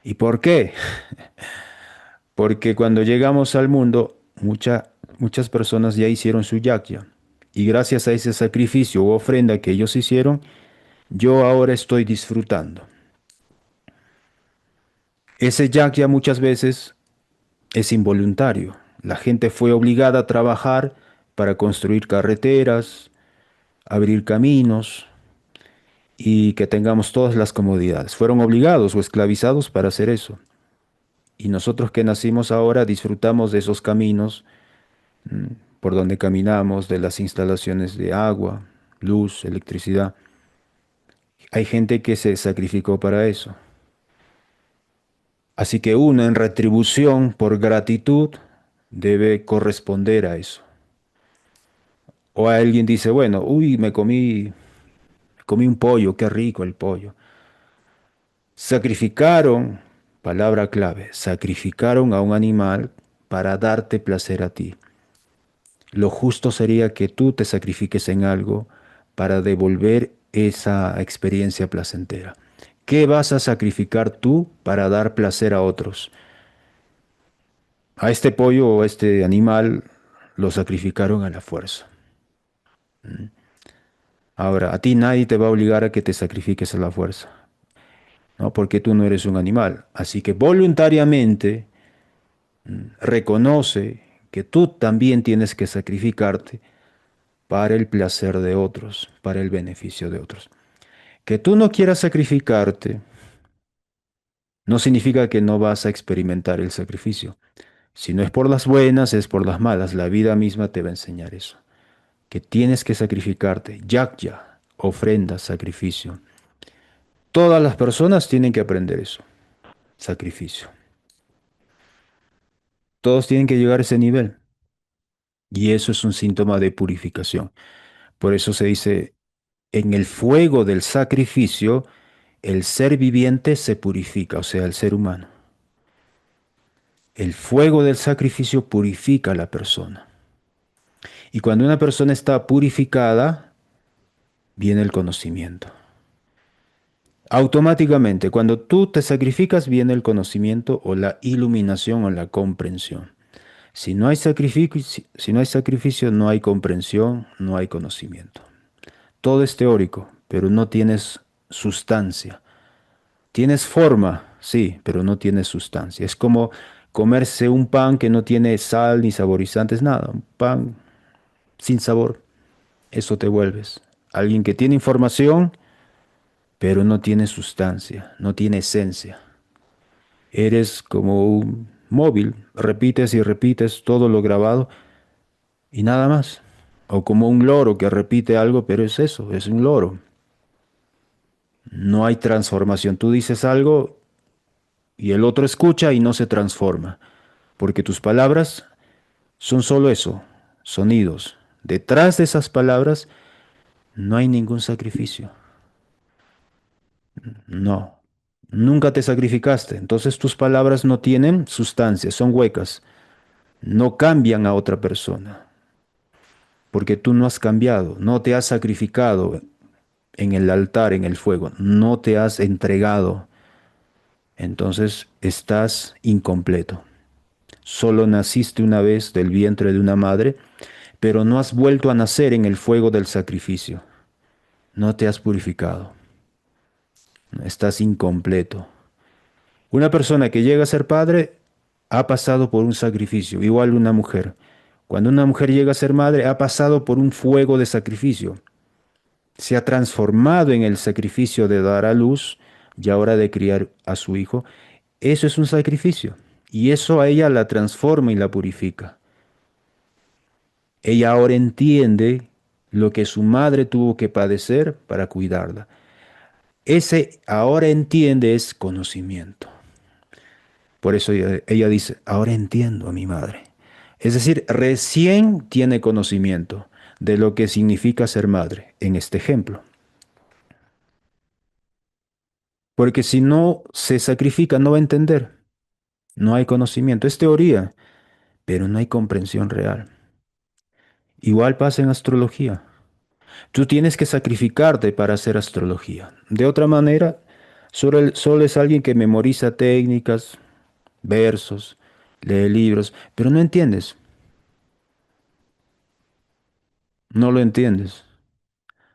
¿Y por qué? Porque cuando llegamos al mundo, muchas personas ya hicieron su yakya. Y gracias a ese sacrificio o ofrenda que ellos hicieron, yo ahora estoy disfrutando. Ese yakya muchas veces es involuntario. La gente fue obligada a trabajar para construir carreteras, abrir caminos y que tengamos todas las comodidades. Fueron obligados o esclavizados para hacer eso. Y nosotros que nacimos ahora disfrutamos de esos caminos por donde caminamos, de las instalaciones de agua, luz, electricidad. Hay gente que se sacrificó para eso. Así que uno en retribución por gratitud debe corresponder a eso. O alguien dice, bueno, uy, comí un pollo, qué rico el pollo. Sacrificaron, palabra clave, sacrificaron a un animal para darte placer a ti. Lo justo sería que tú te sacrifiques en algo para devolver esa experiencia placentera. ¿Qué vas a sacrificar tú para dar placer a otros? A este pollo o a este animal lo sacrificaron a la fuerza. Ahora, a ti nadie te va a obligar a que te sacrifiques a la fuerza, ¿no? Porque tú no eres un animal. Así que voluntariamente reconoce que tú también tienes que sacrificarte para el placer de otros, para el beneficio de otros. Que tú no quieras sacrificarte no significa que no vas a experimentar el sacrificio. Si no es por las buenas, es por las malas. La vida misma te va a enseñar eso. Que tienes que sacrificarte. Yakya, ofrenda, sacrificio. Todas las personas tienen que aprender eso. Sacrificio. Todos tienen que llegar a ese nivel. Y eso es un síntoma de purificación. Por eso se dice, en el fuego del sacrificio, el ser viviente se purifica, o sea, el ser humano. El fuego del sacrificio purifica a la persona. Y cuando una persona está purificada, viene el conocimiento. Automáticamente, cuando tú te sacrificas, viene el conocimiento o la iluminación o la comprensión. Si no hay sacrificio, no hay comprensión, no hay conocimiento. Todo es teórico, pero no tienes sustancia. Tienes forma, sí, pero no tienes sustancia. Es como comerse un pan que no tiene sal ni saborizantes, nada. Un pan sin sabor. Eso te vuelves. Alguien que tiene información, pero no tiene sustancia, no tiene esencia. Eres como un móvil, repites y repites todo lo grabado y nada más. O como un loro que repite algo, pero es eso, es un loro. No hay transformación. Tú dices algo y el otro escucha y no se transforma, porque tus palabras son solo eso, sonidos. Detrás de esas palabras no hay ningún sacrificio. No, nunca te sacrificaste. Entonces tus palabras no tienen sustancia, son huecas. No cambian a otra persona, porque tú no has cambiado, no te has sacrificado en el altar, en el fuego, no te has entregado. Entonces estás incompleto. Solo naciste una vez del vientre de una madre, pero no has vuelto a nacer en el fuego del sacrificio. No te has purificado. Estás incompleto. Una persona que llega a ser padre ha pasado por un sacrificio, igual una mujer. Cuando una mujer llega a ser madre, ha pasado por un fuego de sacrificio. Se ha transformado en el sacrificio de dar a luz y ahora de criar a su hijo. Eso es un sacrificio. Y eso a ella la transforma y la purifica. Ella ahora entiende lo que su madre tuvo que padecer para cuidarla. Ese ahora entiende es conocimiento. Por eso ella dice, ahora entiendo a mi madre. Es decir, recién tiene conocimiento de lo que significa ser madre en este ejemplo. Porque si no se sacrifica, no va a entender. No hay conocimiento. Es teoría, pero no hay comprensión real. Igual pasa en astrología. Tú tienes que sacrificarte para hacer astrología. De otra manera, solo es alguien que memoriza técnicas, versos, lee libros, pero no entiendes. No lo entiendes.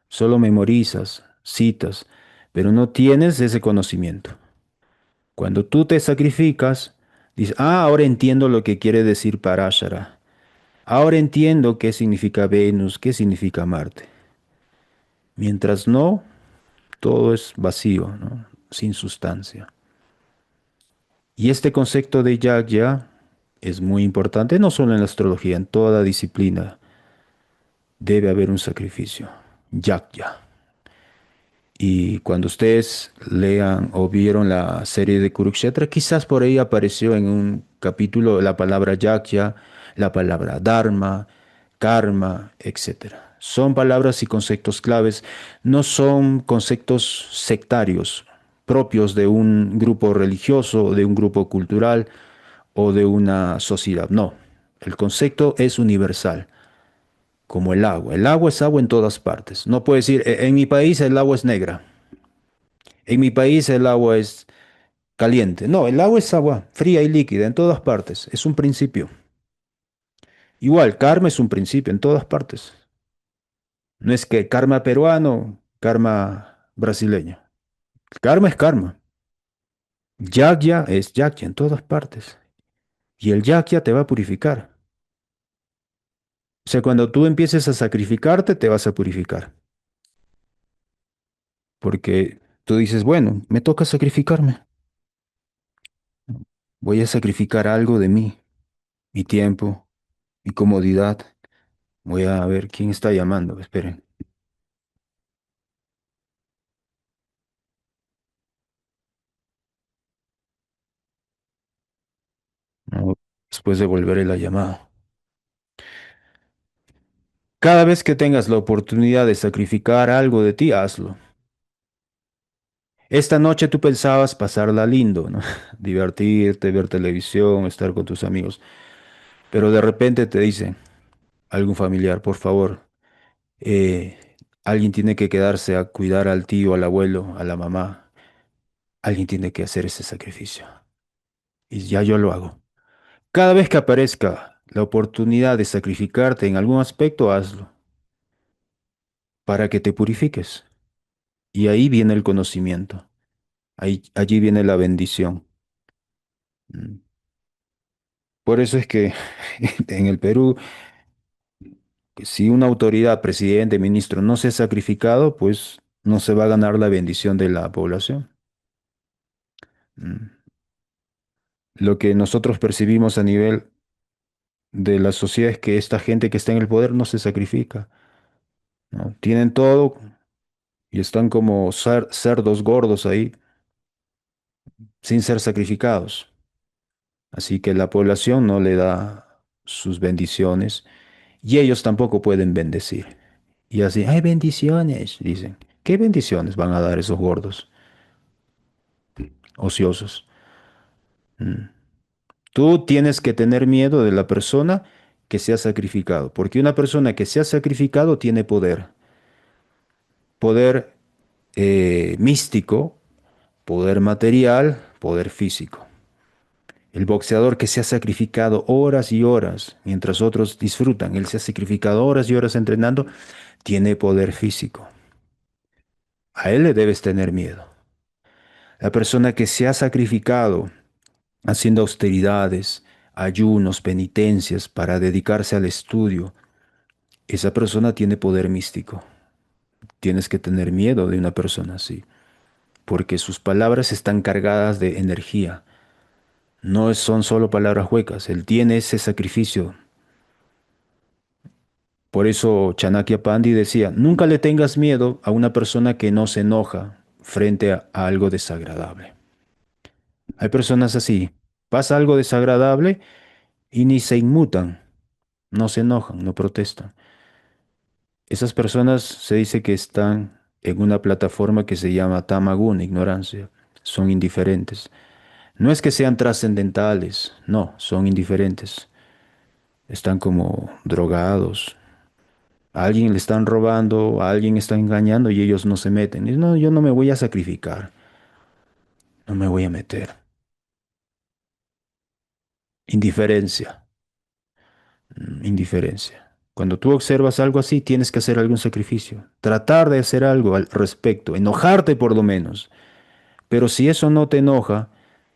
Solo memorizas, citas, pero no tienes ese conocimiento. Cuando tú te sacrificas, dices, ahora entiendo lo que quiere decir Parashara. Ahora entiendo qué significa Venus, qué significa Marte. Mientras no, todo es vacío, ¿no? Sin sustancia. Y este concepto de Yagya es muy importante, no solo en la astrología, en toda disciplina debe haber un sacrificio. Yagya. Y cuando ustedes lean o vieron la serie de Kurukshetra, quizás por ahí apareció en un capítulo la palabra Yakya, la palabra Dharma, Karma, etcétera. Son palabras y conceptos claves, no son conceptos sectarios propios de un grupo religioso, de un grupo cultural o de una sociedad. No, el concepto es universal, como el agua. El agua es agua en todas partes. No puedes decir, En mi país el agua es negra. En mi país el agua es caliente. No, el agua es agua, fría y líquida en todas partes. Es un principio. Igual, karma es un principio en todas partes. No es que karma peruano, karma brasileño. Karma es karma. Yagya es yagya en todas partes. Y el yagya te va a purificar. O sea, cuando tú empieces a sacrificarte, te vas a purificar. Porque tú dices, bueno, me toca sacrificarme. Voy a sacrificar algo de mí, mi tiempo, mi comodidad. Voy a ver quién está llamando. Esperen. No, después devolveré la llamada. Cada vez que tengas la oportunidad de sacrificar algo de ti, hazlo. Esta noche tú pensabas pasarla lindo, ¿no? Divertirte, ver televisión, estar con tus amigos. Pero de repente te dice algún familiar, por favor, eh, alguien tiene que quedarse a cuidar al tío, al abuelo, a la mamá. Alguien tiene que hacer ese sacrificio. Y ya yo lo hago. Cada vez que aparezca la oportunidad de sacrificarte en algún aspecto, hazlo para que te purifiques. Y ahí viene el conocimiento, allí viene la bendición. Mm. Por eso es que en el Perú, si una autoridad, presidente, ministro, no se ha sacrificado, pues no se va a ganar la bendición de la población. Mm. Lo que nosotros percibimos a nivel de la sociedad es que esta gente que está en el poder no se sacrifica, ¿no? Tienen todo y están como cerdos gordos ahí, sin ser sacrificados. Así que la población no le da sus bendiciones y ellos tampoco pueden bendecir. Y así, hay bendiciones, dicen. ¿Qué bendiciones van a dar esos gordos ociosos? Mm. Tú tienes que tener miedo de la persona que se ha sacrificado, porque una persona que se ha sacrificado tiene poder, poder místico, poder material, poder físico. El boxeador que se ha sacrificado horas y horas mientras otros disfrutan, él se ha sacrificado horas y horas entrenando, tiene poder físico. A él le debes tener miedo. La persona que se ha sacrificado haciendo austeridades, ayunos, penitencias para dedicarse al estudio, esa persona tiene poder místico. Tienes que tener miedo de una persona así, porque sus palabras están cargadas de energía. No son solo palabras huecas, él tiene ese sacrificio. Por eso Chanakya Pandit decía, nunca le tengas miedo a una persona que no se enoja frente a algo desagradable. Hay personas así, pasa algo desagradable y ni se inmutan, no se enojan, no protestan. Esas personas se dice que están en una plataforma que se llama Tamagun, ignorancia. Son indiferentes. No es que sean trascendentales, no, son indiferentes. Están como drogados. A alguien le están robando, a alguien está engañando y ellos no se meten. Y no, yo no me voy a sacrificar, no me voy a meter. Indiferencia, indiferencia. Cuando tú observas algo así, tienes que hacer algún sacrificio. Tratar de hacer algo al respecto, enojarte por lo menos. Pero si eso no te enoja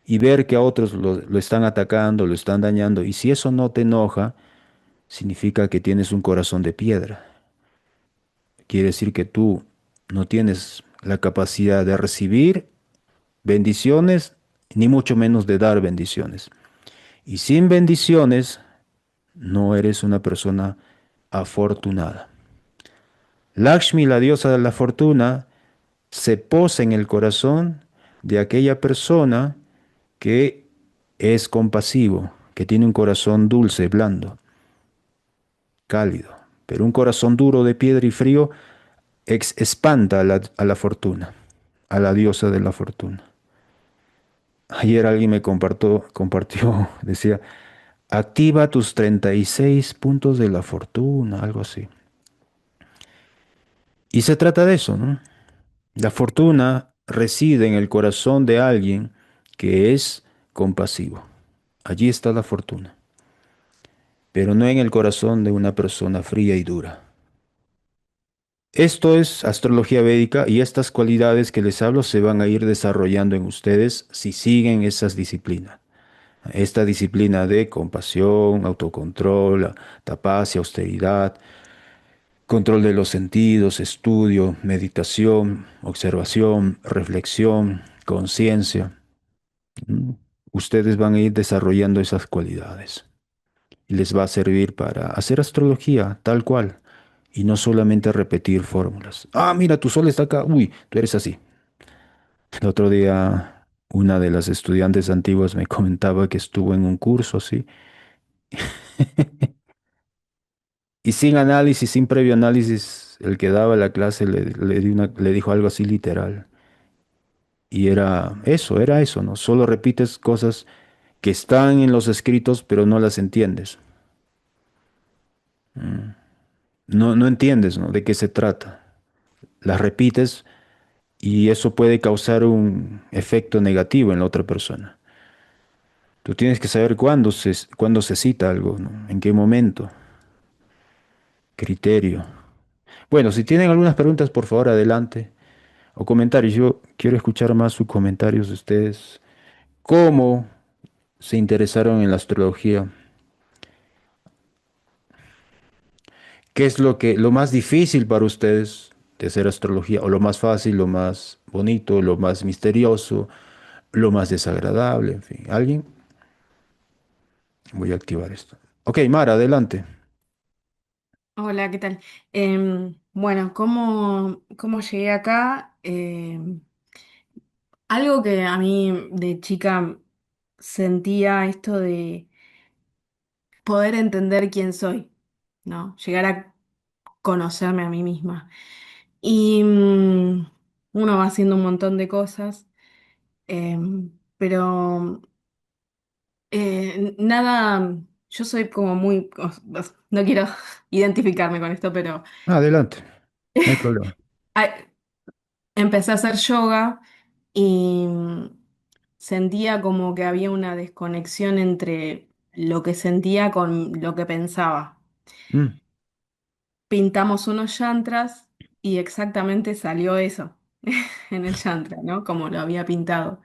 y ver que a otros lo están atacando, lo están dañando, y si eso no te enoja, significa que tienes un corazón de piedra. Quiere decir que tú no tienes la capacidad de recibir bendiciones, ni mucho menos de dar bendiciones. Y sin bendiciones, no eres una persona afortunada. Lakshmi, la diosa de la fortuna, se posa en el corazón de aquella persona que es compasivo, que tiene un corazón dulce, blando, cálido. Pero un corazón duro de piedra y frío espanta a la fortuna, a la diosa de la fortuna. Ayer alguien me compartió, decía, activa tus 36 puntos de la fortuna, algo así. Y se trata de eso, ¿no? La fortuna reside en el corazón de alguien que es compasivo. Allí está la fortuna, pero no en el corazón de una persona fría y dura. Esto es astrología védica y estas cualidades que les hablo se van a ir desarrollando en ustedes si siguen esas disciplinas. Esta disciplina de compasión, autocontrol, tapacia, austeridad, control de los sentidos, estudio, meditación, observación, reflexión, conciencia. ¿Mm? Ustedes van a ir desarrollando esas cualidades y les va a servir para hacer astrología tal cual y no solamente repetir fórmulas. Ah, mira, tu sol está acá. Uy, tú eres así. El otro día una de las estudiantes antiguas me comentaba que estuvo en un curso así y sin análisis, sin previo análisis, el que daba la clase le dijo algo así literal. Y era eso, ¿no? Solo repites cosas que están en los escritos, pero no las entiendes. No, no entiendes, ¿no? De qué se trata. Las repites y eso puede causar un efecto negativo en la otra persona. Tú tienes que saber cuándo se cita algo, ¿no? En qué momento, criterio. Bueno, si tienen algunas preguntas, por favor, adelante. O comentarios. Yo quiero escuchar más sus comentarios de ustedes. ¿Cómo se interesaron en la astrología? ¿Qué es lo más difícil para ustedes de hacer astrología? ¿O lo más fácil, lo más bonito, lo más misterioso, lo más desagradable? En fin, ¿alguien? Voy a activar esto. Ok, Mara, adelante. Hola, ¿qué tal? Bueno, ¿cómo llegué acá? Algo que a mí de chica sentía esto de poder entender quién soy, ¿no? Llegar a conocerme a mí misma. Y uno va haciendo un montón de cosas, pero nada, yo soy como muy, no quiero identificarme con esto, pero Adelante, no hay problema. ah, empecé a hacer yoga y sentía como que había una desconexión entre lo que sentía con lo que pensaba. Mm, Pintamos unos yantras y exactamente salió eso en el yantra, ¿no? Como lo había pintado.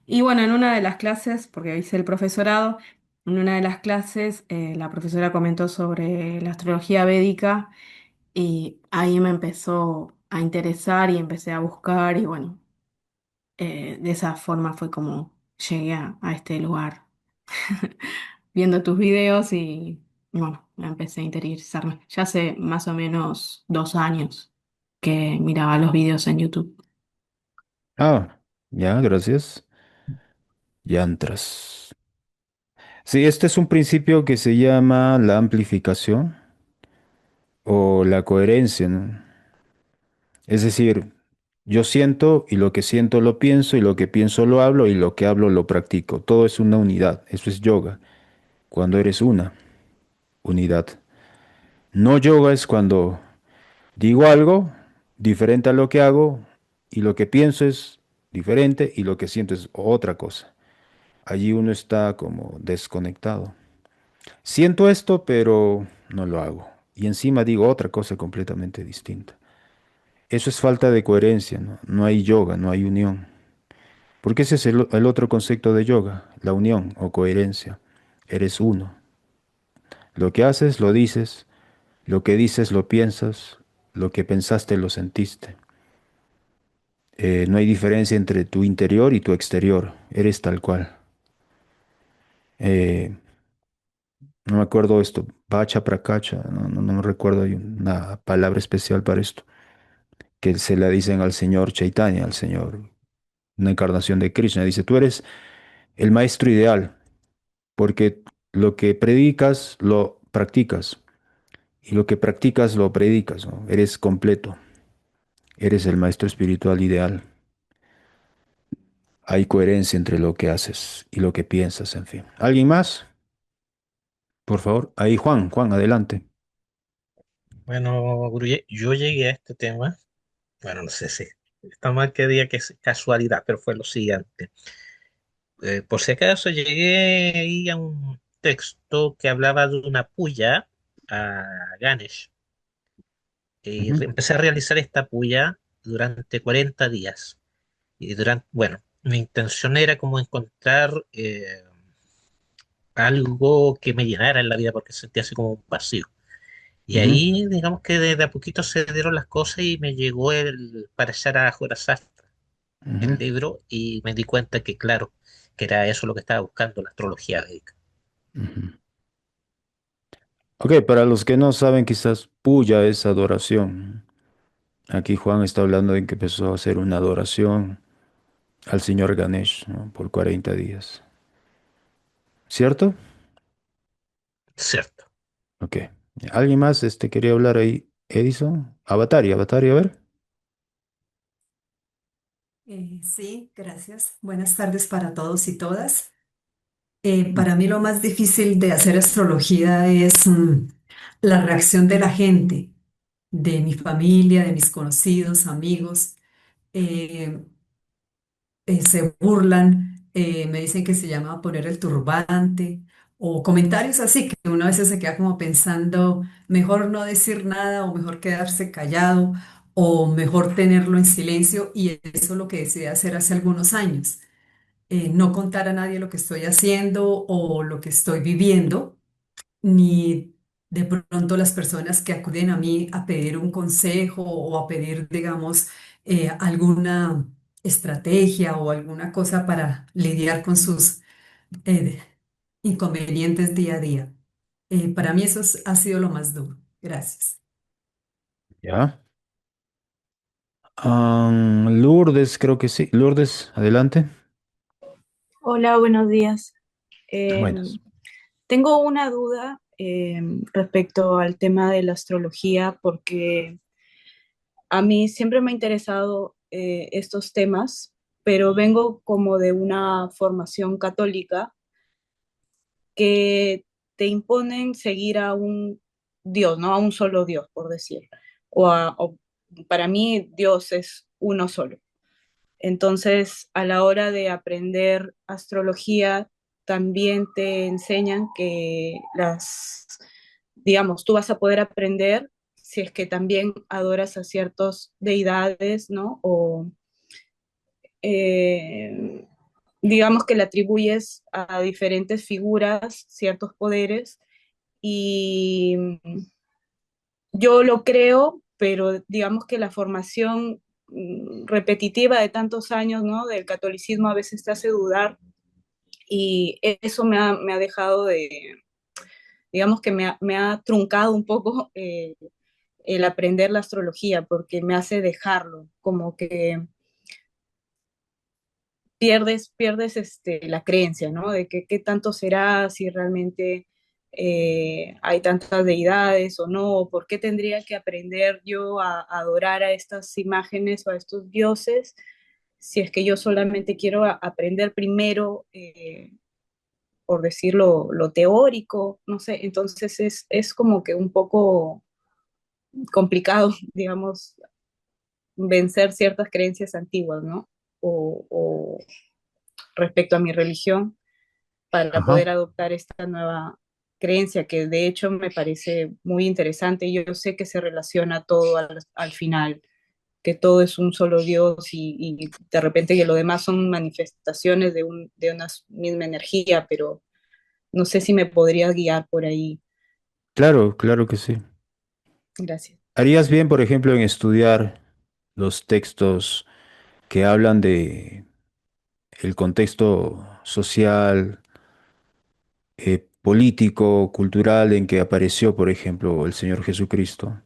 Y bueno, en una de las clases, porque hice el profesorado, En una de las clases, la profesora comentó sobre la astrología védica y ahí me empezó a interesar y empecé a buscar y bueno, de esa forma fue como llegué a este lugar, viendo tus videos y bueno, me empecé a interesarme. Ya hace más o menos 2 años que miraba los videos en YouTube. Ah, ya, gracias. Yantras. Sí, este es un principio que se llama la amplificación o la coherencia, ¿no? Es decir, yo siento y lo que siento lo pienso y lo que pienso lo hablo y lo que hablo lo practico. Todo es una unidad. Eso es yoga. Cuando eres una unidad. No yoga es cuando digo algo diferente a lo que hago y lo que pienso es diferente y lo que siento es otra cosa. Allí uno está como desconectado. Siento esto, pero no lo hago. Y encima digo otra cosa completamente distinta. Eso es falta de coherencia, ¿no? No hay yoga, no hay unión. Porque ese es el otro concepto de yoga, la unión o coherencia. Eres uno. Lo que haces, lo dices. Lo que dices, lo piensas. Lo que pensaste, lo sentiste. No hay diferencia entre tu interior y tu exterior. Eres tal cual. Eh, no me acuerdo esto. Pacha, prakacha. No me recuerdo. Hay una palabra especial para esto. Que se la dicen al señor Chaitanya, al señor, una encarnación de Krishna. Dice, tú eres el maestro ideal, porque lo que predicas, lo practicas, y lo que practicas, lo predicas, ¿no? Eres completo, eres el maestro espiritual ideal. Hay coherencia entre lo que haces y lo que piensas, en fin. ¿Alguien más? Por favor. Ahí, Juan, adelante. Bueno, Guruye, yo llegué a este tema, bueno, no sé si está mal que diga que es casualidad, pero fue lo siguiente. Por si acaso llegué ahí a un texto que hablaba de una puya a Ganesh y Ujú, empecé a realizar esta puya durante 40 días. Y bueno, mi intención era como encontrar algo que me llenara en la vida porque sentía así como un vacío. Y ujú, ahí, digamos que de a poquito se dieron las cosas y me llegó el Parashara Sastra, el ujú, libro, y me di cuenta que, claro, que era eso lo que estaba buscando la astrología védica. ujú. Ok, para los que no saben, quizás puya es adoración. Aquí Juan está hablando de que empezó a hacer una adoración al señor Ganesh, ¿no? Por 40 días. ¿Cierto? Cierto. Ok. ¿Alguien más quería hablar ahí? Edison. Avatari, a ver. Sí, gracias. Buenas tardes para todos y todas. Mm, Para mí lo más difícil de hacer astrología es la reacción de la gente, de mi familia, de mis conocidos, amigos. Eh, Se burlan, me dicen que se llama poner el turbante o comentarios así que uno a veces se queda como pensando, mejor no decir nada o mejor quedarse callado o mejor tenerlo en silencio y eso es lo que decidí hacer hace algunos años. No contar a nadie lo que estoy haciendo o lo que estoy viviendo, ni de pronto las personas que acuden a mí a pedir un consejo o a pedir, digamos, alguna estrategia o alguna cosa para lidiar con sus eh, inconvenientes día a día. Para mí ha sido lo más duro. Gracias. Ya. Lourdes, creo que sí. Lourdes, adelante. Hola, buenos días. Buenas. Tengo una duda respecto al tema de la astrología porque a mí siempre me ha interesado estos temas, pero vengo como de una formación católica que te imponen seguir a un Dios, ¿no? A un solo Dios, por decir. O para mí Dios es uno solo. Entonces, a la hora de aprender astrología, también te enseñan que digamos, tú vas a poder aprender si es que también adoras a ciertas deidades, ¿no? O, eh, digamos que le atribuyes a diferentes figuras ciertos poderes y yo lo creo, pero digamos que la formación repetitiva de tantos años, ¿no? Del catolicismo a veces te hace dudar y eso me ha dejado de, digamos que me ha truncado un poco el aprender la astrología porque me hace dejarlo, como que pierdes la creencia, ¿no? De que qué tanto será, si realmente hay tantas deidades o no, por qué tendría que aprender yo a adorar a estas imágenes o a estos dioses, si es que yo solamente quiero aprender primero, por decirlo, lo teórico, no sé, entonces es como que un poco complicado, digamos, vencer ciertas creencias antiguas, ¿no? O respecto a mi religión para Ajá. poder adoptar esta nueva creencia que de hecho me parece muy interesante. Yo sé que se relaciona todo al final, que todo es un solo Dios y de repente que lo demás son manifestaciones de una misma energía, pero no sé si me podrías guiar por ahí. Claro, claro que sí. Gracias. Harías bien, por ejemplo, en estudiar los textos que hablan de el contexto social, político, cultural en que apareció, por ejemplo, el Señor Jesucristo,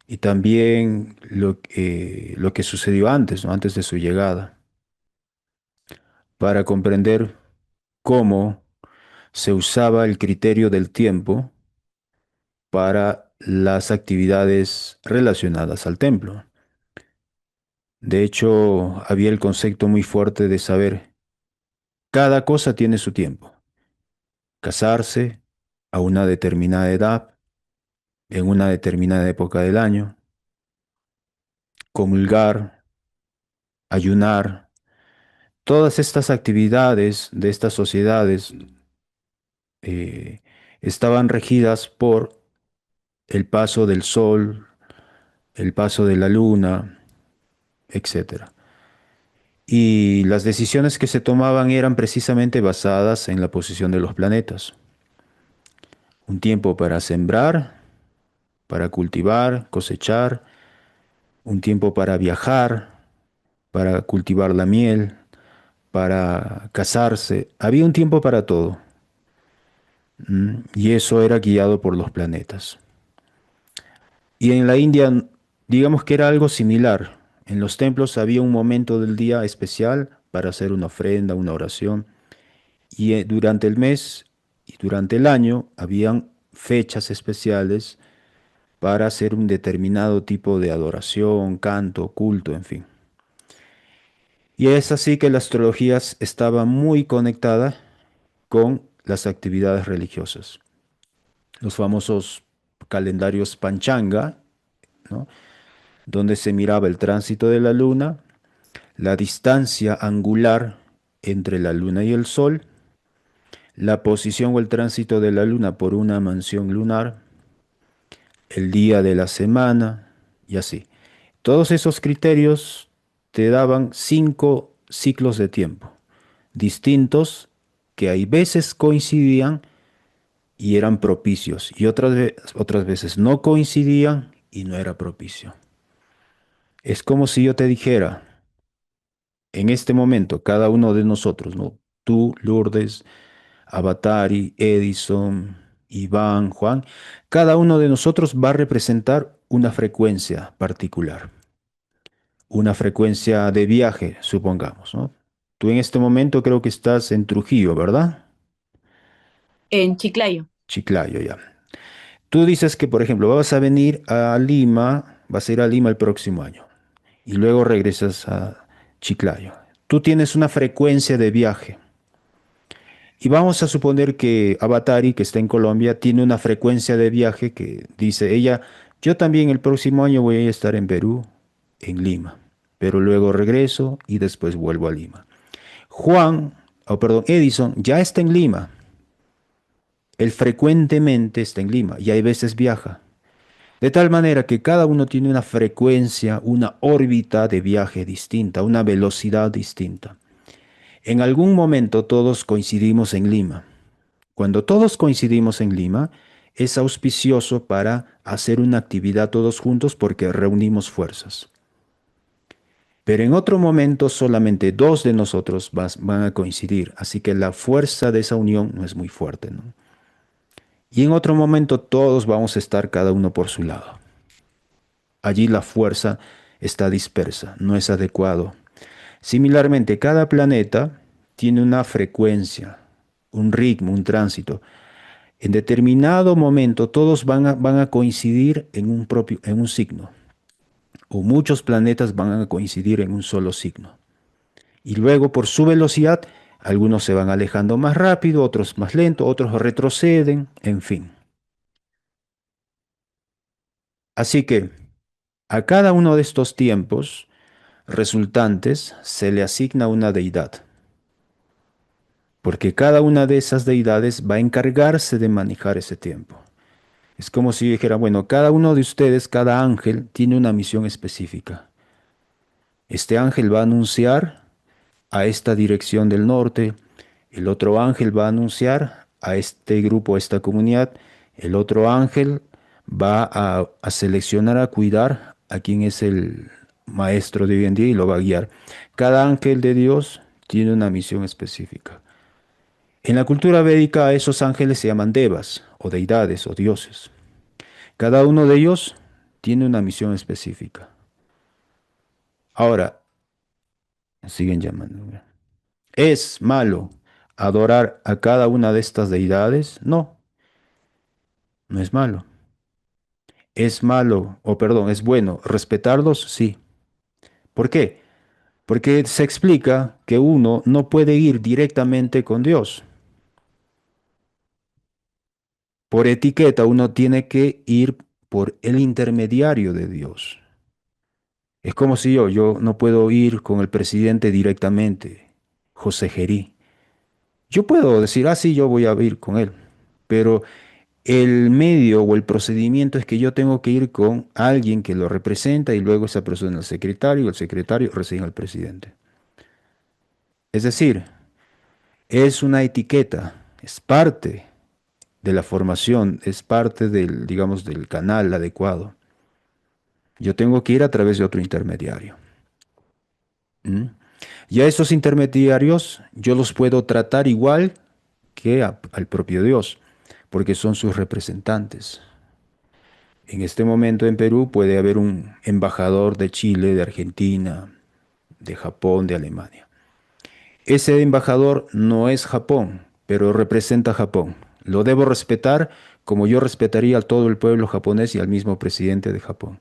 y también lo que sucedió antes, ¿no? Antes de su llegada, para comprender cómo se usaba el criterio del tiempo para las actividades relacionadas al templo. De hecho, había el concepto muy fuerte de saber, cada cosa tiene su tiempo. Casarse a una determinada edad, en una determinada época del año, comulgar, ayunar, todas estas actividades de estas sociedades eh, estaban regidas por el paso del sol, el paso de la luna, etcétera. Y las decisiones que se tomaban eran precisamente basadas en la posición de los planetas. Un tiempo para sembrar, para cultivar, cosechar, un tiempo para viajar, para cultivar la miel, para casarse. Había un tiempo para todo. Y eso era guiado por los planetas. Y en la India, digamos que era algo similar. En los templos había un momento del día especial para hacer una ofrenda, una oración. Y durante el mes y durante el año habían fechas especiales para hacer un determinado tipo de adoración, canto, culto, en fin. Y es así que la astrología estaba muy conectada con las actividades religiosas. Los famosos calendarios Panchanga, ¿no? Donde se miraba el tránsito de la luna, la distancia angular entre la luna y el sol, la posición o el tránsito de la luna por una mansión lunar, el día de la semana y así. Todos esos criterios te daban 5 ciclos de tiempo distintos que hay veces coincidían y eran propicios y otras veces no coincidían y no era propicio. Es como si yo te dijera, en este momento, cada uno de nosotros, ¿no? Tú, Lourdes, Avatari, Edison, Iván, Juan, cada uno de nosotros va a representar una frecuencia particular, una frecuencia de viaje, supongamos, ¿no? Tú en este momento creo que estás en Trujillo, ¿verdad? En Chiclayo. Chiclayo, ya. Tú dices que, por ejemplo, vas a venir a Lima, vas a ir a Lima el próximo año y luego regresas a Chiclayo. Tú tienes una frecuencia de viaje. Y vamos a suponer que Avatari, que está en Colombia, tiene una frecuencia de viaje que dice ella, yo también el próximo año voy a estar en Perú, en Lima, pero luego regreso y después vuelvo a Lima. Juan, o perdón, Edison ya está en Lima. Él frecuentemente está en Lima y hay veces viaja. De tal manera que cada uno tiene una frecuencia, una órbita de viaje distinta, una velocidad distinta. En algún momento todos coincidimos en Lima. Cuando todos coincidimos en Lima, es auspicioso para hacer una actividad todos juntos porque reunimos fuerzas. Pero en otro momento solamente dos de nosotros van a coincidir, así que la fuerza de esa unión no es muy fuerte, ¿no? Y en otro momento todos vamos a estar cada uno por su lado. Allí la fuerza está dispersa, no es adecuado. Similarmente, cada planeta tiene una frecuencia, un ritmo, un tránsito. En determinado momento todos van a coincidir en un signo, o muchos planetas van a coincidir en un solo signo. Y luego por su velocidad, algunos se van alejando más rápido, otros más lento, otros retroceden, en fin. Así que a cada uno de estos tiempos resultantes se le asigna una deidad, porque cada una de esas deidades va a encargarse de manejar ese tiempo. Es como si dijera, bueno, cada uno de ustedes, cada ángel, tiene una misión específica. Este ángel va a anunciar a esta dirección del norte, el otro ángel va a anunciar a este grupo, a esta comunidad, el otro ángel va a seleccionar, a cuidar a quien es el maestro de hoy en día y lo va a guiar. Cada ángel de Dios tiene una misión específica. En la cultura védica a esos ángeles se llaman devas o deidades o dioses. Cada uno de ellos tiene una misión específica. Ahora, siguen llamando. ¿Es malo adorar a cada una de estas deidades? No, no es malo. ¿Es malo, o perdón, es bueno respetarlos? Sí. ¿Por qué? Porque se explica que uno no puede ir directamente con Dios. Por etiqueta uno tiene que ir por el intermediario de Dios. Es como si yo no puedo ir con el presidente directamente, José Gerí. Yo puedo decir, ah, sí, yo voy a ir con él, pero el medio o el procedimiento es que yo tengo que ir con alguien que lo representa y luego esa persona, el secretario recibe al presidente. Es decir, es una etiqueta, es parte de la formación, es parte del, digamos, del canal adecuado. Yo tengo que ir a través de otro intermediario. ¿Mm? Y a esos intermediarios yo los puedo tratar igual que al propio Dios, porque son sus representantes. En este momento en Perú puede haber un embajador de Chile, de Argentina, de Japón, de Alemania. Ese embajador no es Japón, pero representa a Japón. Lo debo respetar como yo respetaría a todo el pueblo japonés y al mismo presidente de Japón.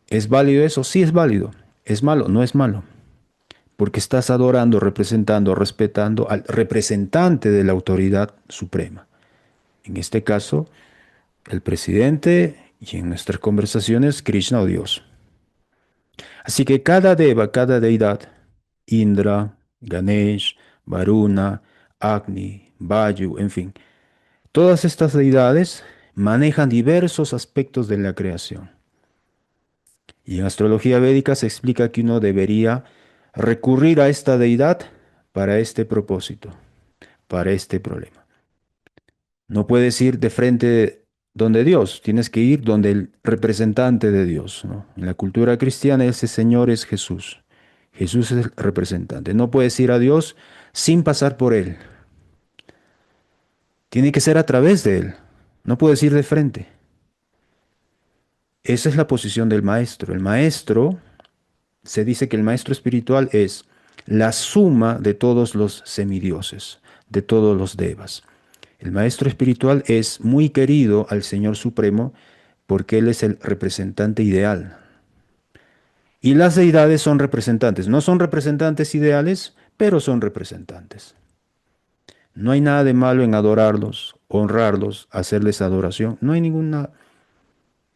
¿Es válido eso? Sí es válido. ¿Es malo? No es malo. Porque estás adorando, representando, respetando al representante de la autoridad suprema. En este caso, el presidente y en nuestras conversaciones, Krishna o Dios. Así que cada deva, cada deidad, Indra, Ganesh, Varuna, Agni, Vayu, en fin, todas estas deidades manejan diversos aspectos de la creación. Y en astrología védica se explica que uno debería recurrir a esta deidad para este propósito, para este problema. No puedes ir de frente donde Dios, tienes que ir donde el representante de Dios, ¿no? En la cultura cristiana ese Señor es Jesús. Jesús es el representante. No puedes ir a Dios sin pasar por Él. Tiene que ser a través de Él. No puedes ir de frente. Esa es la posición del maestro. El maestro, se dice que el maestro espiritual es la suma de todos los semidioses, de todos los devas. El maestro espiritual es muy querido al Señor Supremo porque Él es el representante ideal. Y las deidades son representantes. No son representantes ideales, pero son representantes. No hay nada de malo en adorarlos, honrarlos, hacerles adoración. No hay ninguna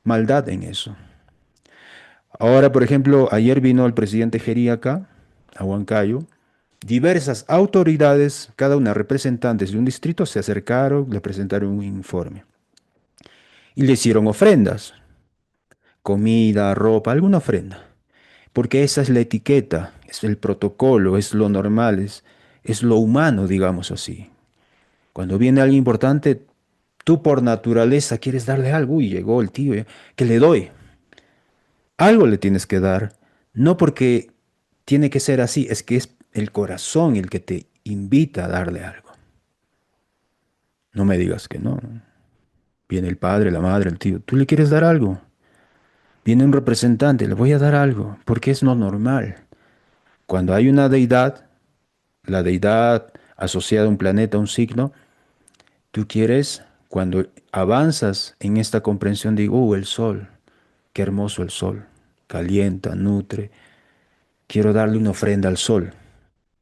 maldad en eso. Ahora, por ejemplo, ayer vino el presidente Gerí acá, a Huancayo. Diversas autoridades, cada una representantes de un distrito, se acercaron, le presentaron un informe. Y le hicieron ofrendas, comida, ropa, alguna ofrenda. porque esa es la etiqueta, es el protocolo, es lo normal, es lo humano, digamos así. Cuando viene alguien importante, tú por naturaleza quieres darle algo. Uy, llegó el tío, ¿qué le doy? Algo le tienes que dar, no porque tiene que ser así, es que es el corazón el que te invita a darle algo. No me digas que no. Viene el padre, la madre, el tío, tú le quieres dar algo. Viene un representante, le voy a dar algo, porque es lo normal. Cuando hay una deidad, la deidad asociada a un planeta, a un signo, tú quieres, cuando avanzas en esta comprensión, digo, el sol, qué hermoso el sol, calienta, nutre, quiero darle una ofrenda al sol.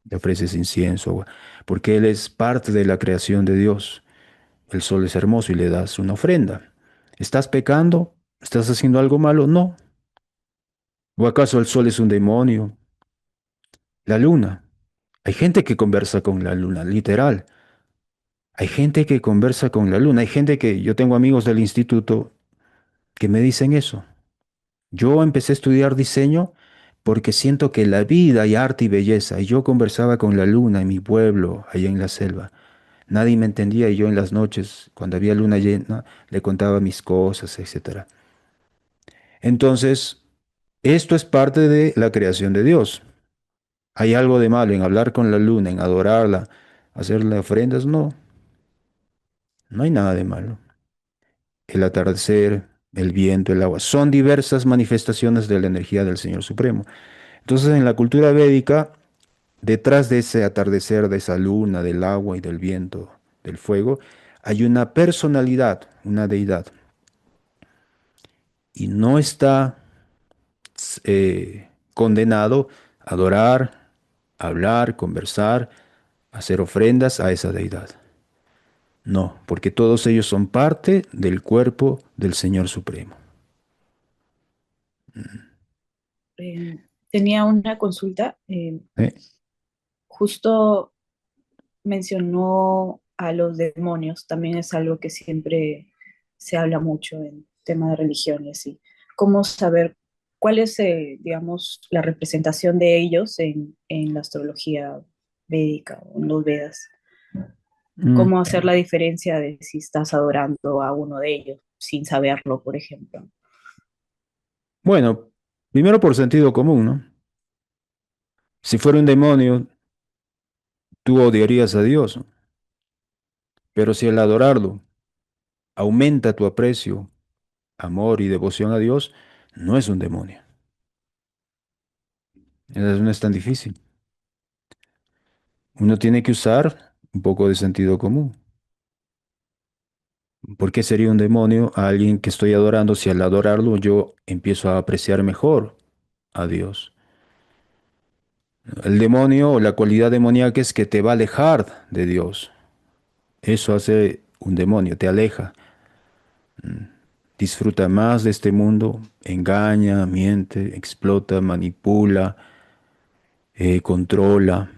Le ofreces incienso, agua, porque él es parte de la creación de Dios. El sol es hermoso y le das una ofrenda. ¿Estás pecando? ¿Estás haciendo algo malo? No. ¿O acaso el sol es un demonio? La luna. Hay gente que conversa con la luna, literal. Hay gente que conversa con la luna. Hay gente que, yo tengo amigos del instituto que me dicen eso. Yo empecé a estudiar diseño porque siento que la vida hay arte y belleza. Y yo conversaba con la luna en mi pueblo, allá en la selva. Nadie me entendía y yo en las noches, cuando había luna llena, le contaba mis cosas, etcétera. Entonces, esto es parte de la creación de Dios. ¿Hay algo de malo en hablar con la luna, en adorarla, hacerle ofrendas? No, no hay nada de malo. El atardecer, el viento, el agua, son diversas manifestaciones de la energía del Señor Supremo. Entonces, en la cultura védica, detrás de ese atardecer, de esa luna, del agua y del viento, del fuego, hay una personalidad, una deidad. Y no está condenado a adorar, hablar, conversar, hacer ofrendas a esa deidad. No, porque todos ellos son parte del cuerpo del Señor Supremo. Eh, Tenía una consulta. ¿Eh? Justo mencionó a los demonios, también es algo que siempre se habla mucho en temas de religión y así. ¿Cómo saber cuál es, digamos, la representación de ellos en la astrología védica o en los Vedas? Mm, ¿Cómo hacer la diferencia de si estás adorando a uno de ellos sin saberlo, por ejemplo? Bueno, primero por sentido común, ¿no? Si fuera un demonio, tú odiarías a Dios, ¿no? Pero si al adorarlo aumenta tu aprecio, amor y devoción a Dios, no es un demonio. Eso no es tan difícil. Uno tiene que usar un poco de sentido común. ¿Por qué sería un demonio a alguien que estoy adorando si al adorarlo yo empiezo a apreciar mejor a Dios? El demonio o la cualidad demoníaca es que te va a alejar de Dios. Eso hace un demonio, te aleja. Disfruta más de este mundo, engaña, miente, explota, manipula, controla,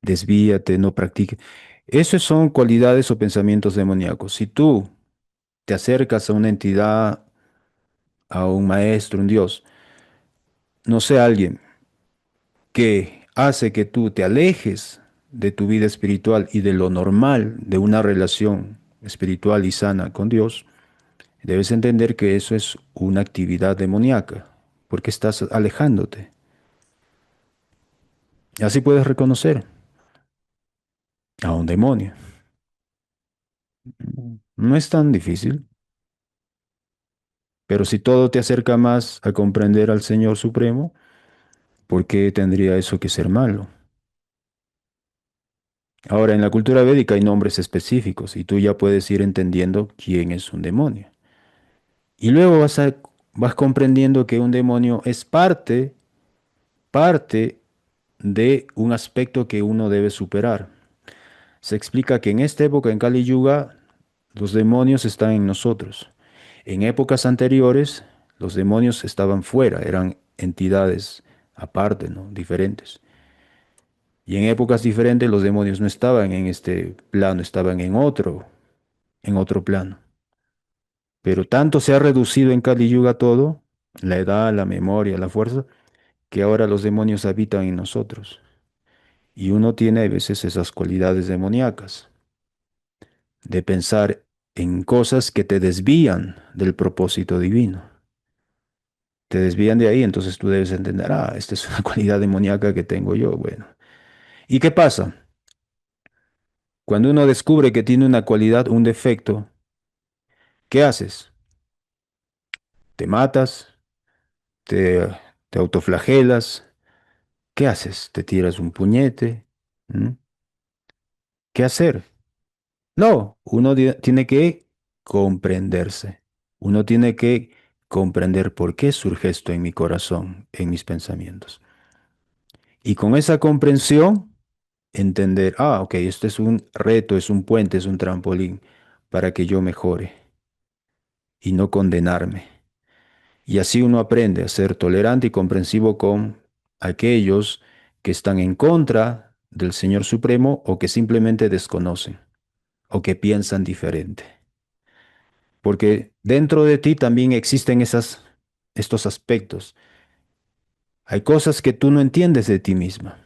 desvíate, no practique. Esos son cualidades o pensamientos demoníacos. Si tú te acercas a una entidad, a un maestro, un Dios, no sé, alguien que hace que tú te alejes de tu vida espiritual y de lo normal de una relación espiritual y sana con Dios, debes entender que eso es una actividad demoníaca, porque estás alejándote. Así puedes reconocer a un demonio. No es tan difícil, pero si todo te acerca más a comprender al Señor Supremo, ¿por qué tendría eso que ser malo? Ahora, en la cultura védica hay nombres específicos y tú ya puedes ir entendiendo quién es un demonio. Y luego vas comprendiendo que un demonio es parte de un aspecto que uno debe superar. Se explica que en esta época, en Kali Yuga, los demonios están en nosotros. En épocas anteriores, los demonios estaban fuera, eran entidades aparte, ¿no? Diferentes. Y en épocas diferentes los demonios no estaban en este plano, estaban en otro plano. Pero tanto se ha reducido en Kali Yuga todo la edad, la memoria, la fuerza, que ahora los demonios habitan en nosotros. Y uno tiene a veces esas cualidades demoníacas, de pensar en cosas que te desvían del propósito divino. Te desvían de ahí, entonces tú debes entender, esta es una cualidad demoníaca que tengo yo. Bueno, ¿y qué pasa? Cuando uno descubre que tiene una cualidad, un defecto, ¿qué haces? ¿Te matas? ¿Te, te autoflagelas? ¿Qué haces? ¿Te tiras un puñete? ¿Mm? ¿Qué hacer? No, uno tiene que comprenderse. Uno tiene que comprender por qué surge esto en mi corazón, en mis pensamientos. Y con esa comprensión, entender, ok, este es un reto, es un puente, es un trampolín para que yo mejore y no condenarme. Y así uno aprende a ser tolerante y comprensivo con aquellos que están en contra del Señor Supremo o que simplemente desconocen o que piensan diferente. Porque dentro de ti también existen estos aspectos. Hay cosas que tú no entiendes de ti misma.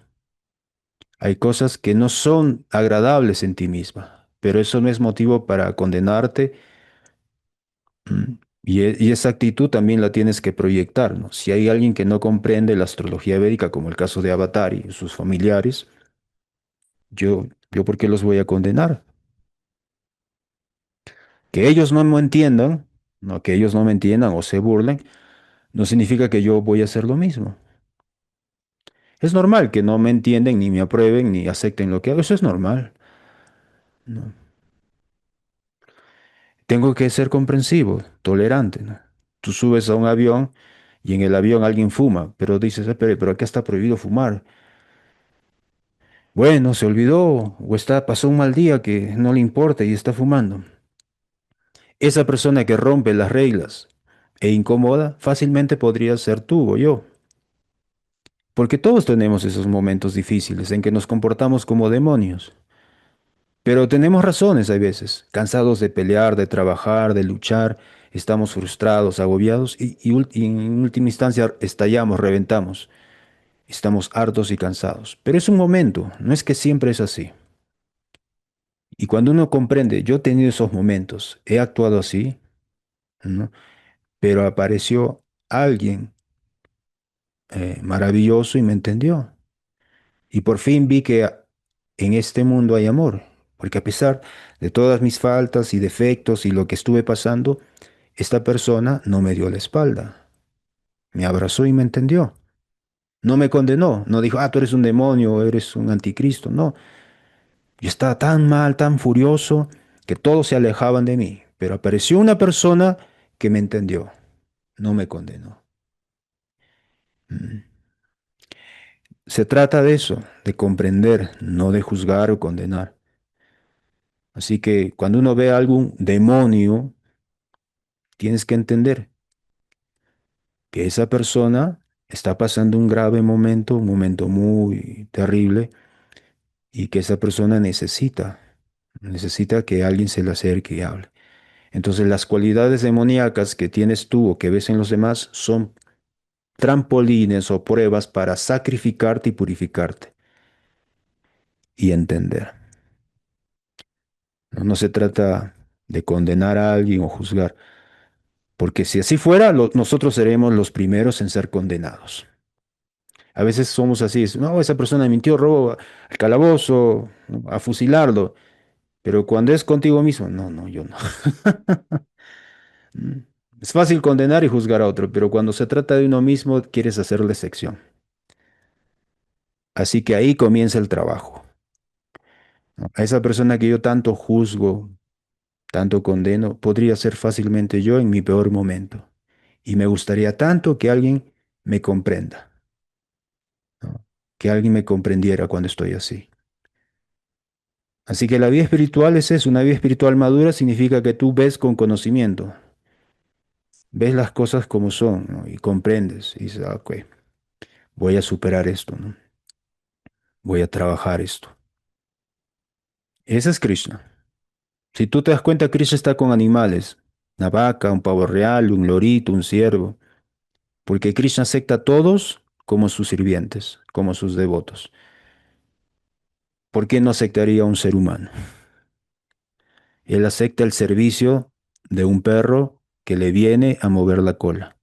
Hay cosas que no son agradables en ti misma, pero eso no es motivo para condenarte. Y esa actitud también la tienes que proyectar, ¿no? Si hay alguien que no comprende la astrología védica, como el caso de Avatar y sus familiares, yo ¿por qué los voy a condenar? Que ellos no me entiendan, no que ellos no me entiendan o se burlen, no significa que yo voy a hacer lo mismo. Es normal que no me entienden, ni me aprueben, ni acepten lo que hago. Eso es normal. ¿No? Tengo que ser comprensivo, tolerante, ¿no? Tú subes a un avión y en el avión alguien fuma, pero dices, pero acá está prohibido fumar. Bueno, se olvidó o pasó un mal día que no le importa y está fumando. Esa persona que rompe las reglas e incomoda fácilmente podría ser tú o yo. Porque todos tenemos esos momentos difíciles en que nos comportamos como demonios. Pero tenemos razones a veces, cansados de pelear, de trabajar, de luchar, estamos frustrados, agobiados y en última instancia estallamos, reventamos. Estamos hartos y cansados. Pero es un momento, no es que siempre es así. Y cuando uno comprende, yo he tenido esos momentos, he actuado así, ¿no? Pero apareció alguien maravilloso y me entendió. Y por fin vi que en este mundo hay amor, porque a pesar de todas mis faltas y defectos y lo que estuve pasando, esta persona no me dio la espalda, me abrazó y me entendió. No me condenó, no dijo, tú eres un demonio, eres un anticristo. No, yo estaba tan mal, tan furioso, que todos se alejaban de mí, pero apareció una persona que me entendió, no me condenó. Mm. Se trata de eso, de comprender, no de juzgar o condenar. Así que cuando uno ve a algún demonio, tienes que entender que esa persona está pasando un grave momento, un momento muy terrible, y que esa persona necesita que alguien se le acerque y hable. Entonces las cualidades demoníacas que tienes tú o que ves en los demás son trampolines o pruebas para sacrificarte y purificarte y entender. No, no se trata de condenar a alguien o juzgar, porque si así fuera, nosotros seremos los primeros en ser condenados. A veces somos así, no, esa persona mintió, robó al calabozo, ¿no? A fusilarlo, pero cuando es contigo mismo, no, no, yo no. Mm. Es fácil condenar y juzgar a otro, pero cuando se trata de uno mismo, quieres hacerle sección. Así que ahí comienza el trabajo, ¿no? A esa persona que yo tanto juzgo, tanto condeno, podría ser fácilmente yo en mi peor momento. Y me gustaría tanto que alguien me comprenda, ¿no? Que alguien me comprendiera cuando estoy así. Así que la vida espiritual es eso, una vida espiritual madura significa que tú ves con conocimiento, ves las cosas como son, ¿no? Y comprendes y dices, ok, voy a superar esto, ¿no? Voy a trabajar esto. Ese es Krishna. Si tú te das cuenta, Krishna está con animales, una vaca, un pavo real, un lorito, un ciervo. porque Krishna acepta a todos como sus sirvientes, como sus devotos. ¿Por qué no aceptaría a un ser humano? Él acepta el servicio de un perro que le viene a mover la cola.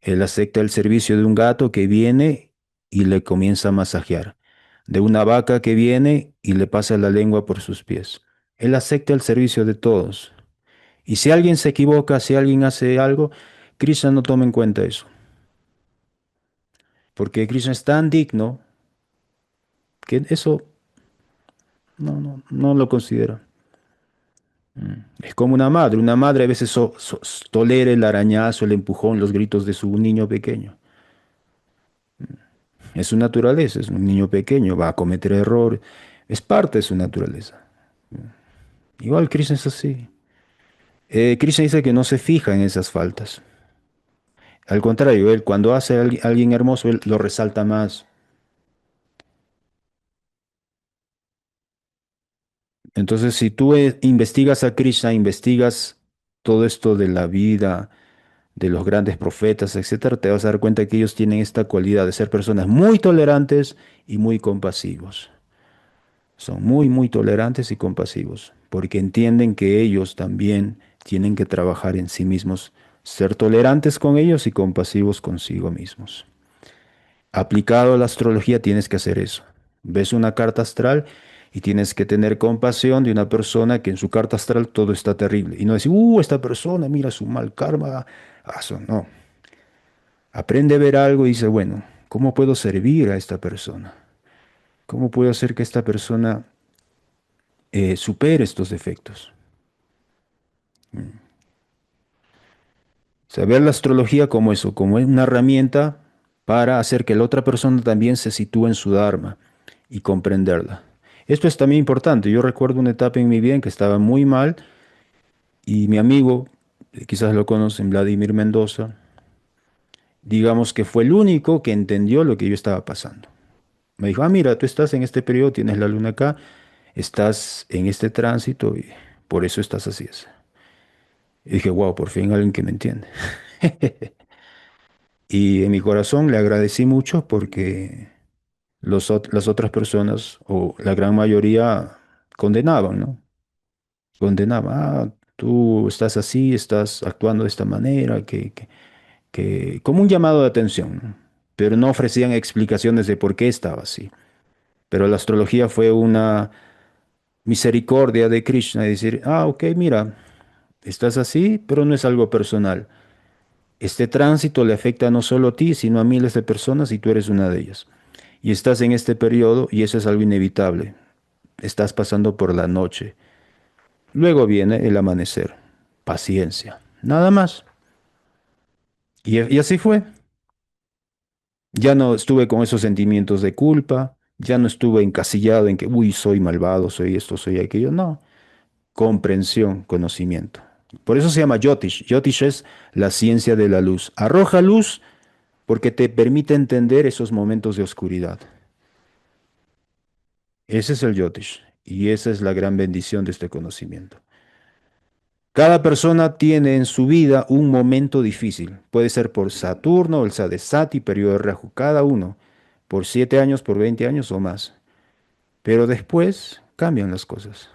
Él acepta el servicio de un gato que viene y le comienza a masajear, de una vaca que viene y le pasa la lengua por sus pies. Él acepta el servicio de todos. Y si alguien se equivoca, si alguien hace algo, Krishna no toma en cuenta eso, porque Krishna es tan digno que eso no lo considera. Es como una madre a veces tolera el arañazo, el empujón, los gritos de su niño pequeño. Es su naturaleza, es un niño pequeño, va a cometer errores, es parte de su naturaleza. Igual Krishna es así. Krishna dice que no se fija en esas faltas. Al contrario, él cuando hace a alguien hermoso, él lo resalta más. Entonces, si tú investigas a Krishna, investigas todo esto de la vida, de los grandes profetas, etcétera, te vas a dar cuenta que ellos tienen esta cualidad de ser personas muy tolerantes y muy compasivos. Son muy tolerantes y compasivos, porque entienden que ellos también tienen que trabajar en sí mismos, ser tolerantes con ellos y compasivos consigo mismos. Aplicado a la astrología tienes que hacer eso. Ves una carta astral y tienes que tener compasión de una persona que en su carta astral todo está terrible. Y no decir, esta persona, mira su mal karma. Eso no. Aprende a ver algo y dice, bueno, ¿cómo puedo servir a esta persona? ¿Cómo puedo hacer que esta persona supere estos defectos? Saber la astrología como eso, como una herramienta para hacer que la otra persona también se sitúe en su dharma y comprenderla. Esto es también importante. Yo recuerdo una etapa en mi vida en que estaba muy mal y mi amigo, quizás lo conocen, Vladimir Mendoza, digamos que fue el único que entendió lo que yo estaba pasando. Me dijo, mira, tú estás en este periodo, tienes la luna acá, estás en este tránsito y por eso estás así. Y dije, wow, por fin alguien que me entiende. Y en mi corazón le agradecí mucho porque las otras personas, o la gran mayoría, condenaban, ¿no? Condenaban, tú estás así, estás actuando de esta manera, como un llamado de atención, ¿no? Pero no ofrecían explicaciones de por qué estaba así. Pero la astrología fue una misericordia de Krishna, de decir, ok, mira, estás así, pero no es algo personal. Este tránsito le afecta no solo a ti, sino a miles de personas y tú eres una de ellas. Y estás en este periodo y eso es algo inevitable. Estás pasando por la noche. Luego viene el amanecer. Paciencia. Nada más. Y así fue. Ya no estuve con esos sentimientos de culpa. Ya no estuve encasillado en que, uy, soy malvado, soy esto, soy aquello. No. Comprensión, conocimiento. Por eso se llama Yotish. Yotish es la ciencia de la luz. Arroja luz porque te permite entender esos momentos de oscuridad. Ese es el Yotish y esa es la gran bendición de este conocimiento. Cada persona tiene en su vida un momento difícil. Puede ser por Saturno, el Sadesati, periodo de Raju, cada uno, por 7 años, por 20 años o más. Pero después cambian las cosas.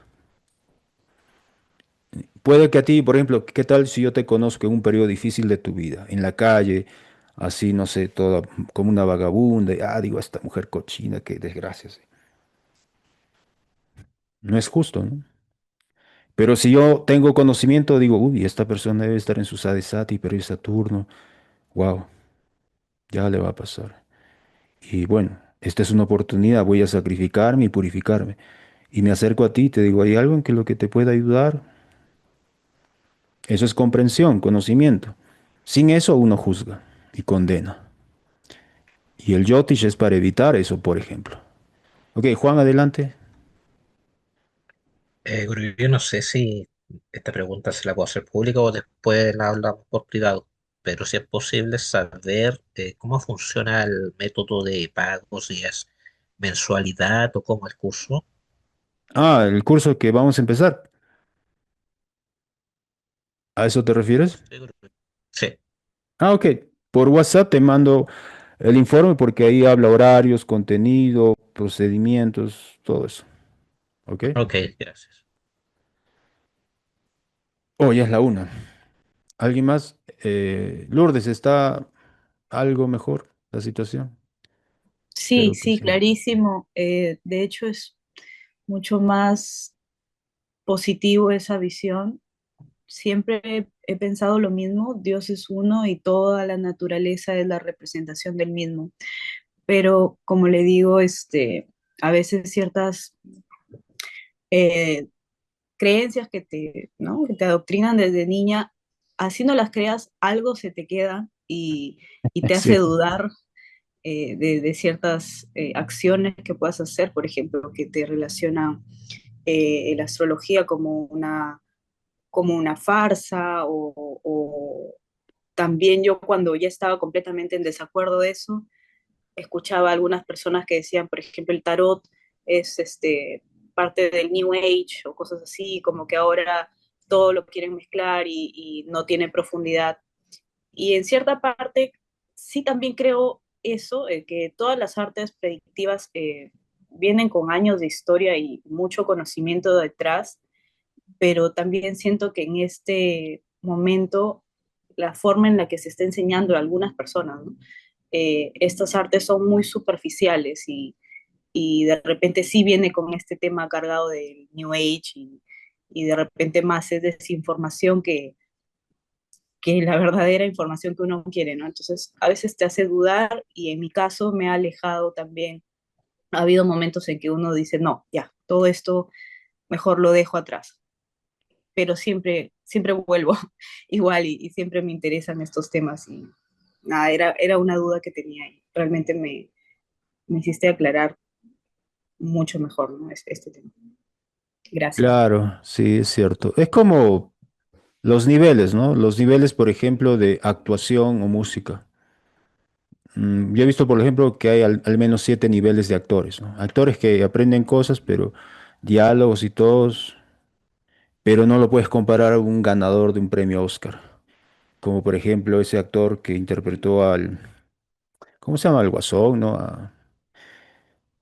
Puede que a ti, por ejemplo, ¿qué tal si yo te conozco en un periodo difícil de tu vida? En la calle, así, no sé, toda como una vagabunda, y, digo, esta mujer cochina, qué desgracia. Sí. No es justo, ¿no? Pero si yo tengo conocimiento, digo, uy, esta persona debe estar en su Sadesati, pero es Saturno, wow, ya le va a pasar. Y bueno, esta es una oportunidad, voy a sacrificarme y purificarme. Y me acerco a ti y te digo, ¿hay algo en que lo que te pueda ayudar? Eso es comprensión, conocimiento. Sin eso uno juzga y condena. Y el Yotish es para evitar eso, por ejemplo. Ok, Juan, adelante. Guru, yo no sé si esta pregunta se la puedo hacer pública o después la hablamos por privado, pero si es posible saber cómo funciona el método de pago, si es mensualidad o cómo el curso. El curso que vamos a empezar. ¿A eso te refieres? Sí, Guru. Sí. Ok. Por WhatsApp te mando el informe porque ahí habla horarios, contenido, procedimientos, todo eso. ¿Ok? Ok, gracias. Oh, ya es la una. ¿Alguien más? Lourdes, ¿está algo mejor la situación? Sí, Espero que sí, sí. clarísimo. De hecho, es mucho más positivo esa visión. Siempre he pensado lo mismo, Dios es uno y toda la naturaleza es la representación del mismo. Pero como le digo, a veces ciertas eh, creencias que ¿no? que te adoctrinan desde niña, así no las creas, algo se te queda y te hace Sí, dudar de ciertas acciones que puedas hacer, por ejemplo, que te relacionan la astrología como una farsa o también yo cuando ya estaba completamente en desacuerdo de eso, escuchaba a algunas personas que decían, por ejemplo, el tarot es parte del New Age o cosas así, como que ahora todo lo quieren mezclar y no tiene profundidad. Y en cierta parte sí también creo eso, que todas las artes predictivas vienen con años de historia y mucho conocimiento detrás, pero también siento que en este momento la forma en la que se está enseñando a algunas personas, ¿no? Estas artes son muy superficiales y de repente sí viene con este tema cargado del New Age y de repente más es desinformación que la verdadera información que uno quiere, ¿no? Entonces a veces te hace dudar y en mi caso me ha alejado también. Ha habido momentos en que uno dice, no, ya, todo esto mejor lo dejo atrás, pero siempre vuelvo igual y siempre me interesan estos temas y nada, era una duda que tenía y realmente me hiciste aclarar mucho mejor, ¿no? Este tema. Gracias. claro, sí, es cierto. Es como los niveles, ¿no? Los niveles, por ejemplo, de actuación o música. Yo he visto, por ejemplo, que hay al menos 7 niveles de actores, ¿no? Actores que aprenden cosas, pero diálogos y todos, pero no lo puedes comparar a un ganador de un premio Oscar. Como por ejemplo ese actor que interpretó ¿cómo se llama? Al Guasón, ¿no?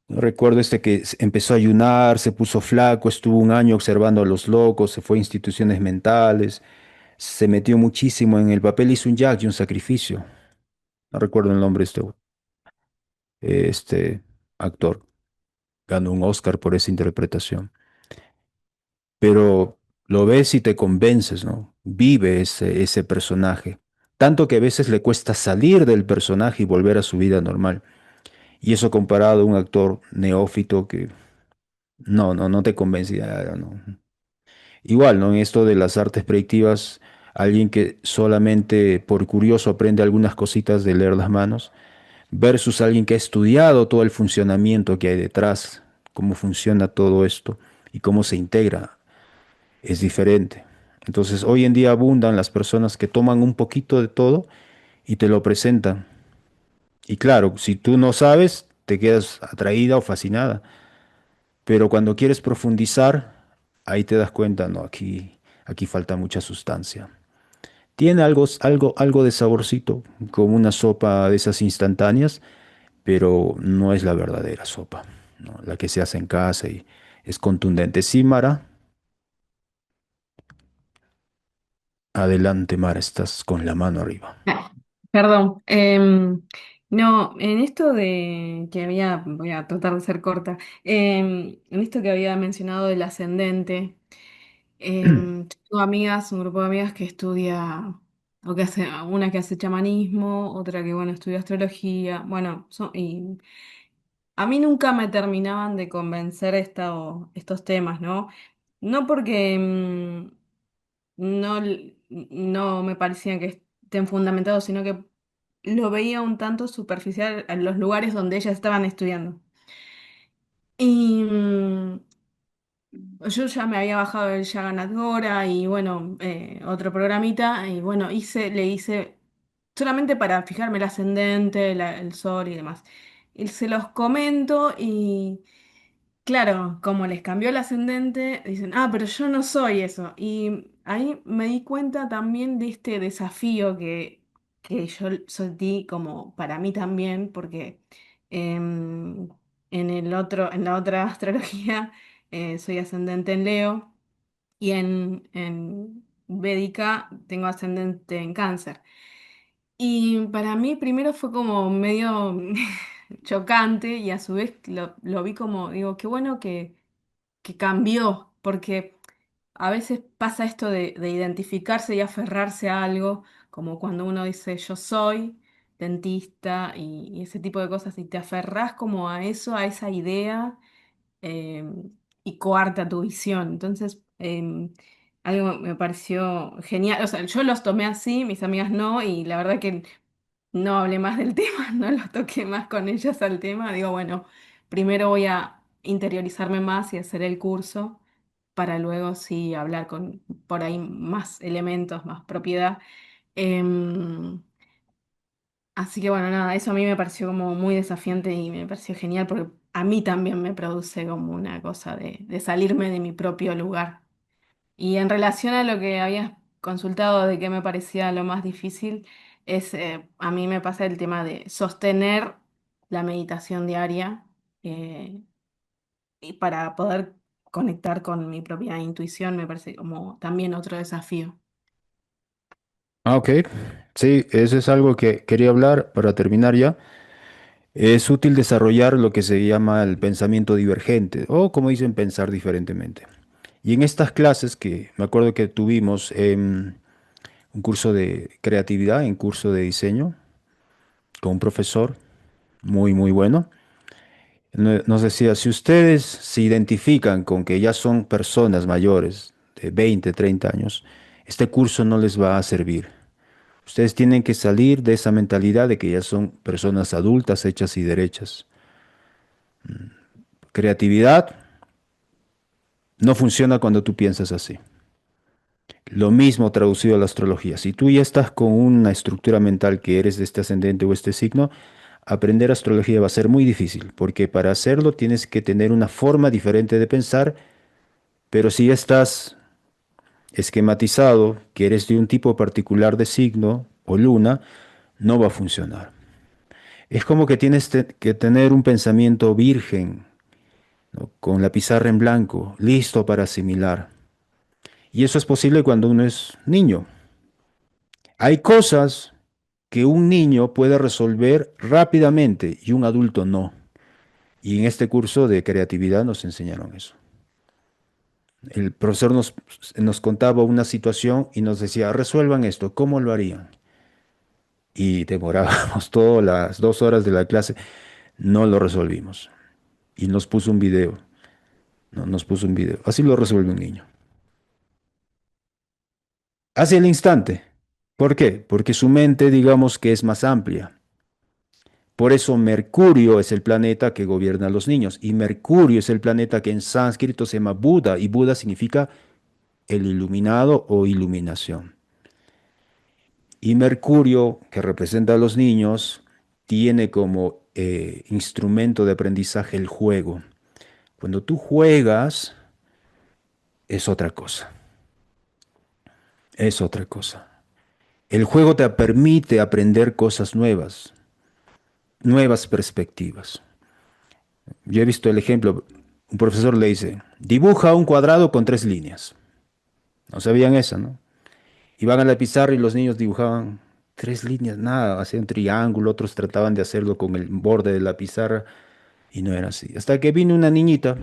No recuerdo este que empezó a ayunar, se puso flaco, estuvo un año observando a los locos, se fue a instituciones mentales, se metió muchísimo en el papel, hizo un y un sacrificio. No recuerdo el nombre de este actor. Ganó un Oscar por esa interpretación. Pero lo ves y te convences, ¿no? Vive ese personaje. Tanto que a veces le cuesta salir del personaje y volver a su vida normal. Y eso comparado a un actor neófito que no te convence. No. Igual, ¿no? En esto de las artes predictivas, alguien que solamente por curioso aprende algunas cositas de leer las manos, versus alguien que ha estudiado todo el funcionamiento que hay detrás, cómo funciona todo esto y cómo se integra, es diferente. Entonces, hoy en día abundan las personas que toman un poquito de todo y te lo presentan. Y claro, si tú no sabes, te quedas atraída o fascinada. Pero cuando quieres profundizar, ahí te das cuenta, no, aquí falta mucha sustancia. Tiene algo de saborcito, como una sopa de esas instantáneas, pero no es la verdadera sopa, ¿no? La que se hace en casa y es contundente. Sí, Mara, adelante, Mara, estás con la mano arriba. Perdón. No, en esto de que había, voy a tratar de ser corta, en esto que había mencionado del ascendente, tengo amigas, un grupo de amigas que estudia, o que hace, una que hace chamanismo, otra que, bueno, estudia astrología, bueno, y a mí nunca me terminaban de convencer estos temas, ¿no? No porque no me parecían que estén fundamentados, sino que lo veía un tanto superficial en los lugares donde ellas estaban estudiando. Y yo ya me había bajado el Yaganat Gora y bueno, otro programita, y bueno, le hice solamente para fijarme el ascendente, el sol y demás. Y se los comento y claro, como les cambió el ascendente, dicen, ah, pero yo no soy eso. Y ahí me di cuenta también de este desafío que yo sentí como para mí también, porque em, en la otra astrología soy ascendente en Leo y en Védica tengo ascendente en Cáncer. Y para mí primero fue como medio chocante y a su vez lo vi como, digo, qué bueno que cambió, porque a veces pasa esto de identificarse y aferrarse a algo, como cuando uno dice yo soy dentista y ese tipo de cosas, y te aferrás como a eso, a esa idea, eh, y coarta tu visión. Entonces, algo me pareció genial, o sea, yo los tomé así, mis amigas no, y la verdad que no hablé más del tema, no lo toqué más con ellas al tema. Digo, bueno, primero voy a interiorizarme más y hacer el curso para luego sí hablar con por ahí más elementos, más propiedad. Em, Así que bueno, nada, eso a mí me pareció como muy desafiante y me pareció genial porque a mí también me produce como una cosa de salirme de mi propio lugar. Y en relación a lo que habías consultado de qué me parecía lo más difícil, es a mí me pasa el tema de sostener la meditación diaria, eh, y para poder conectar con mi propia intuición me parece como también otro desafío. Ah, ok. Sí, eso es algo que quería hablar para terminar ya. Es útil desarrollar lo que se llama el pensamiento divergente o como dicen, pensar diferentemente. Y en estas clases que me acuerdo que tuvimos en un curso de creatividad, en curso de diseño, con un profesor muy bueno, nos decía, si ustedes se identifican con que ya son personas mayores de 20, 30 años, este curso no les va a servir. Ustedes tienen que salir de esa mentalidad de que ya son personas adultas, hechas y derechas. Creatividad no funciona cuando tú piensas así. Lo mismo traducido a la astrología. Si tú ya estás con una estructura mental que eres de este ascendente o este signo, aprender astrología va a ser muy difícil, porque para hacerlo tienes que tener una forma diferente de pensar, pero si ya estás esquematizado, que eres de un tipo particular de signo o luna, no va a funcionar. Es como que tienes que tener un pensamiento virgen, ¿no? Con la pizarra en blanco, listo para asimilar. Y eso es posible cuando uno es niño. Hay cosas que un niño puede resolver rápidamente y un adulto no. Y en este curso de creatividad nos enseñaron eso. El profesor nos contaba una situación y nos decía, resuelvan esto, ¿cómo lo harían? Y demorábamos todas las 2 horas de la clase, no lo resolvimos. Y nos puso un video, no, nos puso un video. Así lo resuelve un niño. Hacia el instante. ¿Por qué? Porque su mente, digamos que es más amplia. Por eso Mercurio es el planeta que gobierna a los niños. Y Mercurio es el planeta que en sánscrito se llama Buda. Y Buda significa el iluminado o iluminación. Y Mercurio, que representa a los niños, tiene como instrumento de aprendizaje el juego. Cuando tú juegas, es otra cosa. Es otra cosa. El juego te permite aprender cosas nuevas, nuevas perspectivas. Yo he visto el ejemplo, un profesor le dice, dibuja un cuadrado con 3 líneas. No sabían eso, ¿no? Iban a la pizarra y los niños dibujaban 3 líneas, nada, hacían un triángulo, otros trataban de hacerlo con el borde de la pizarra y no era así. Hasta que vino una niñita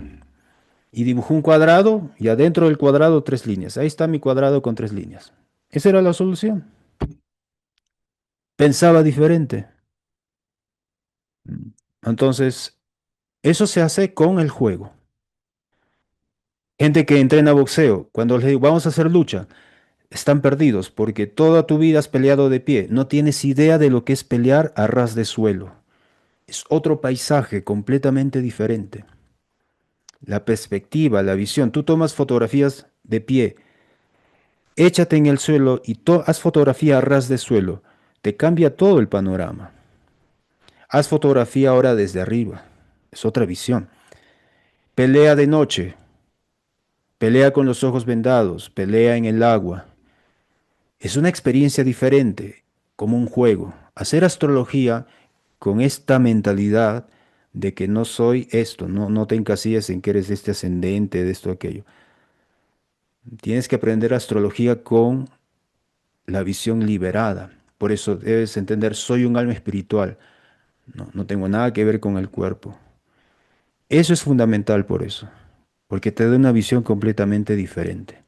y dibujó un cuadrado y adentro del cuadrado 3 líneas. Ahí está mi cuadrado con 3 líneas. Esa era la solución. Pensaba diferente. Entonces, eso se hace con el juego. Gente que entrena boxeo, cuando les digo, vamos a hacer lucha, están perdidos porque toda tu vida has peleado de pie. No tienes idea de lo que es pelear a ras de suelo. Es otro paisaje completamente diferente. La perspectiva, la visión. Tú tomas fotografías de pie, échate en el suelo y haz fotografía a ras de suelo. Te cambia todo el panorama. Haz fotografía ahora desde arriba. Es otra visión. Pelea de noche. Pelea con los ojos vendados. Pelea en el agua. Es una experiencia diferente. como un juego. Hacer astrología con esta mentalidad de que no soy esto, no te encasillas en que eres este ascendente, de esto, aquello. Tienes que aprender astrología con la visión liberada. Por eso debes entender, soy un alma espiritual, no tengo nada que ver con el cuerpo. Eso es fundamental por eso, porque te da una visión completamente diferente.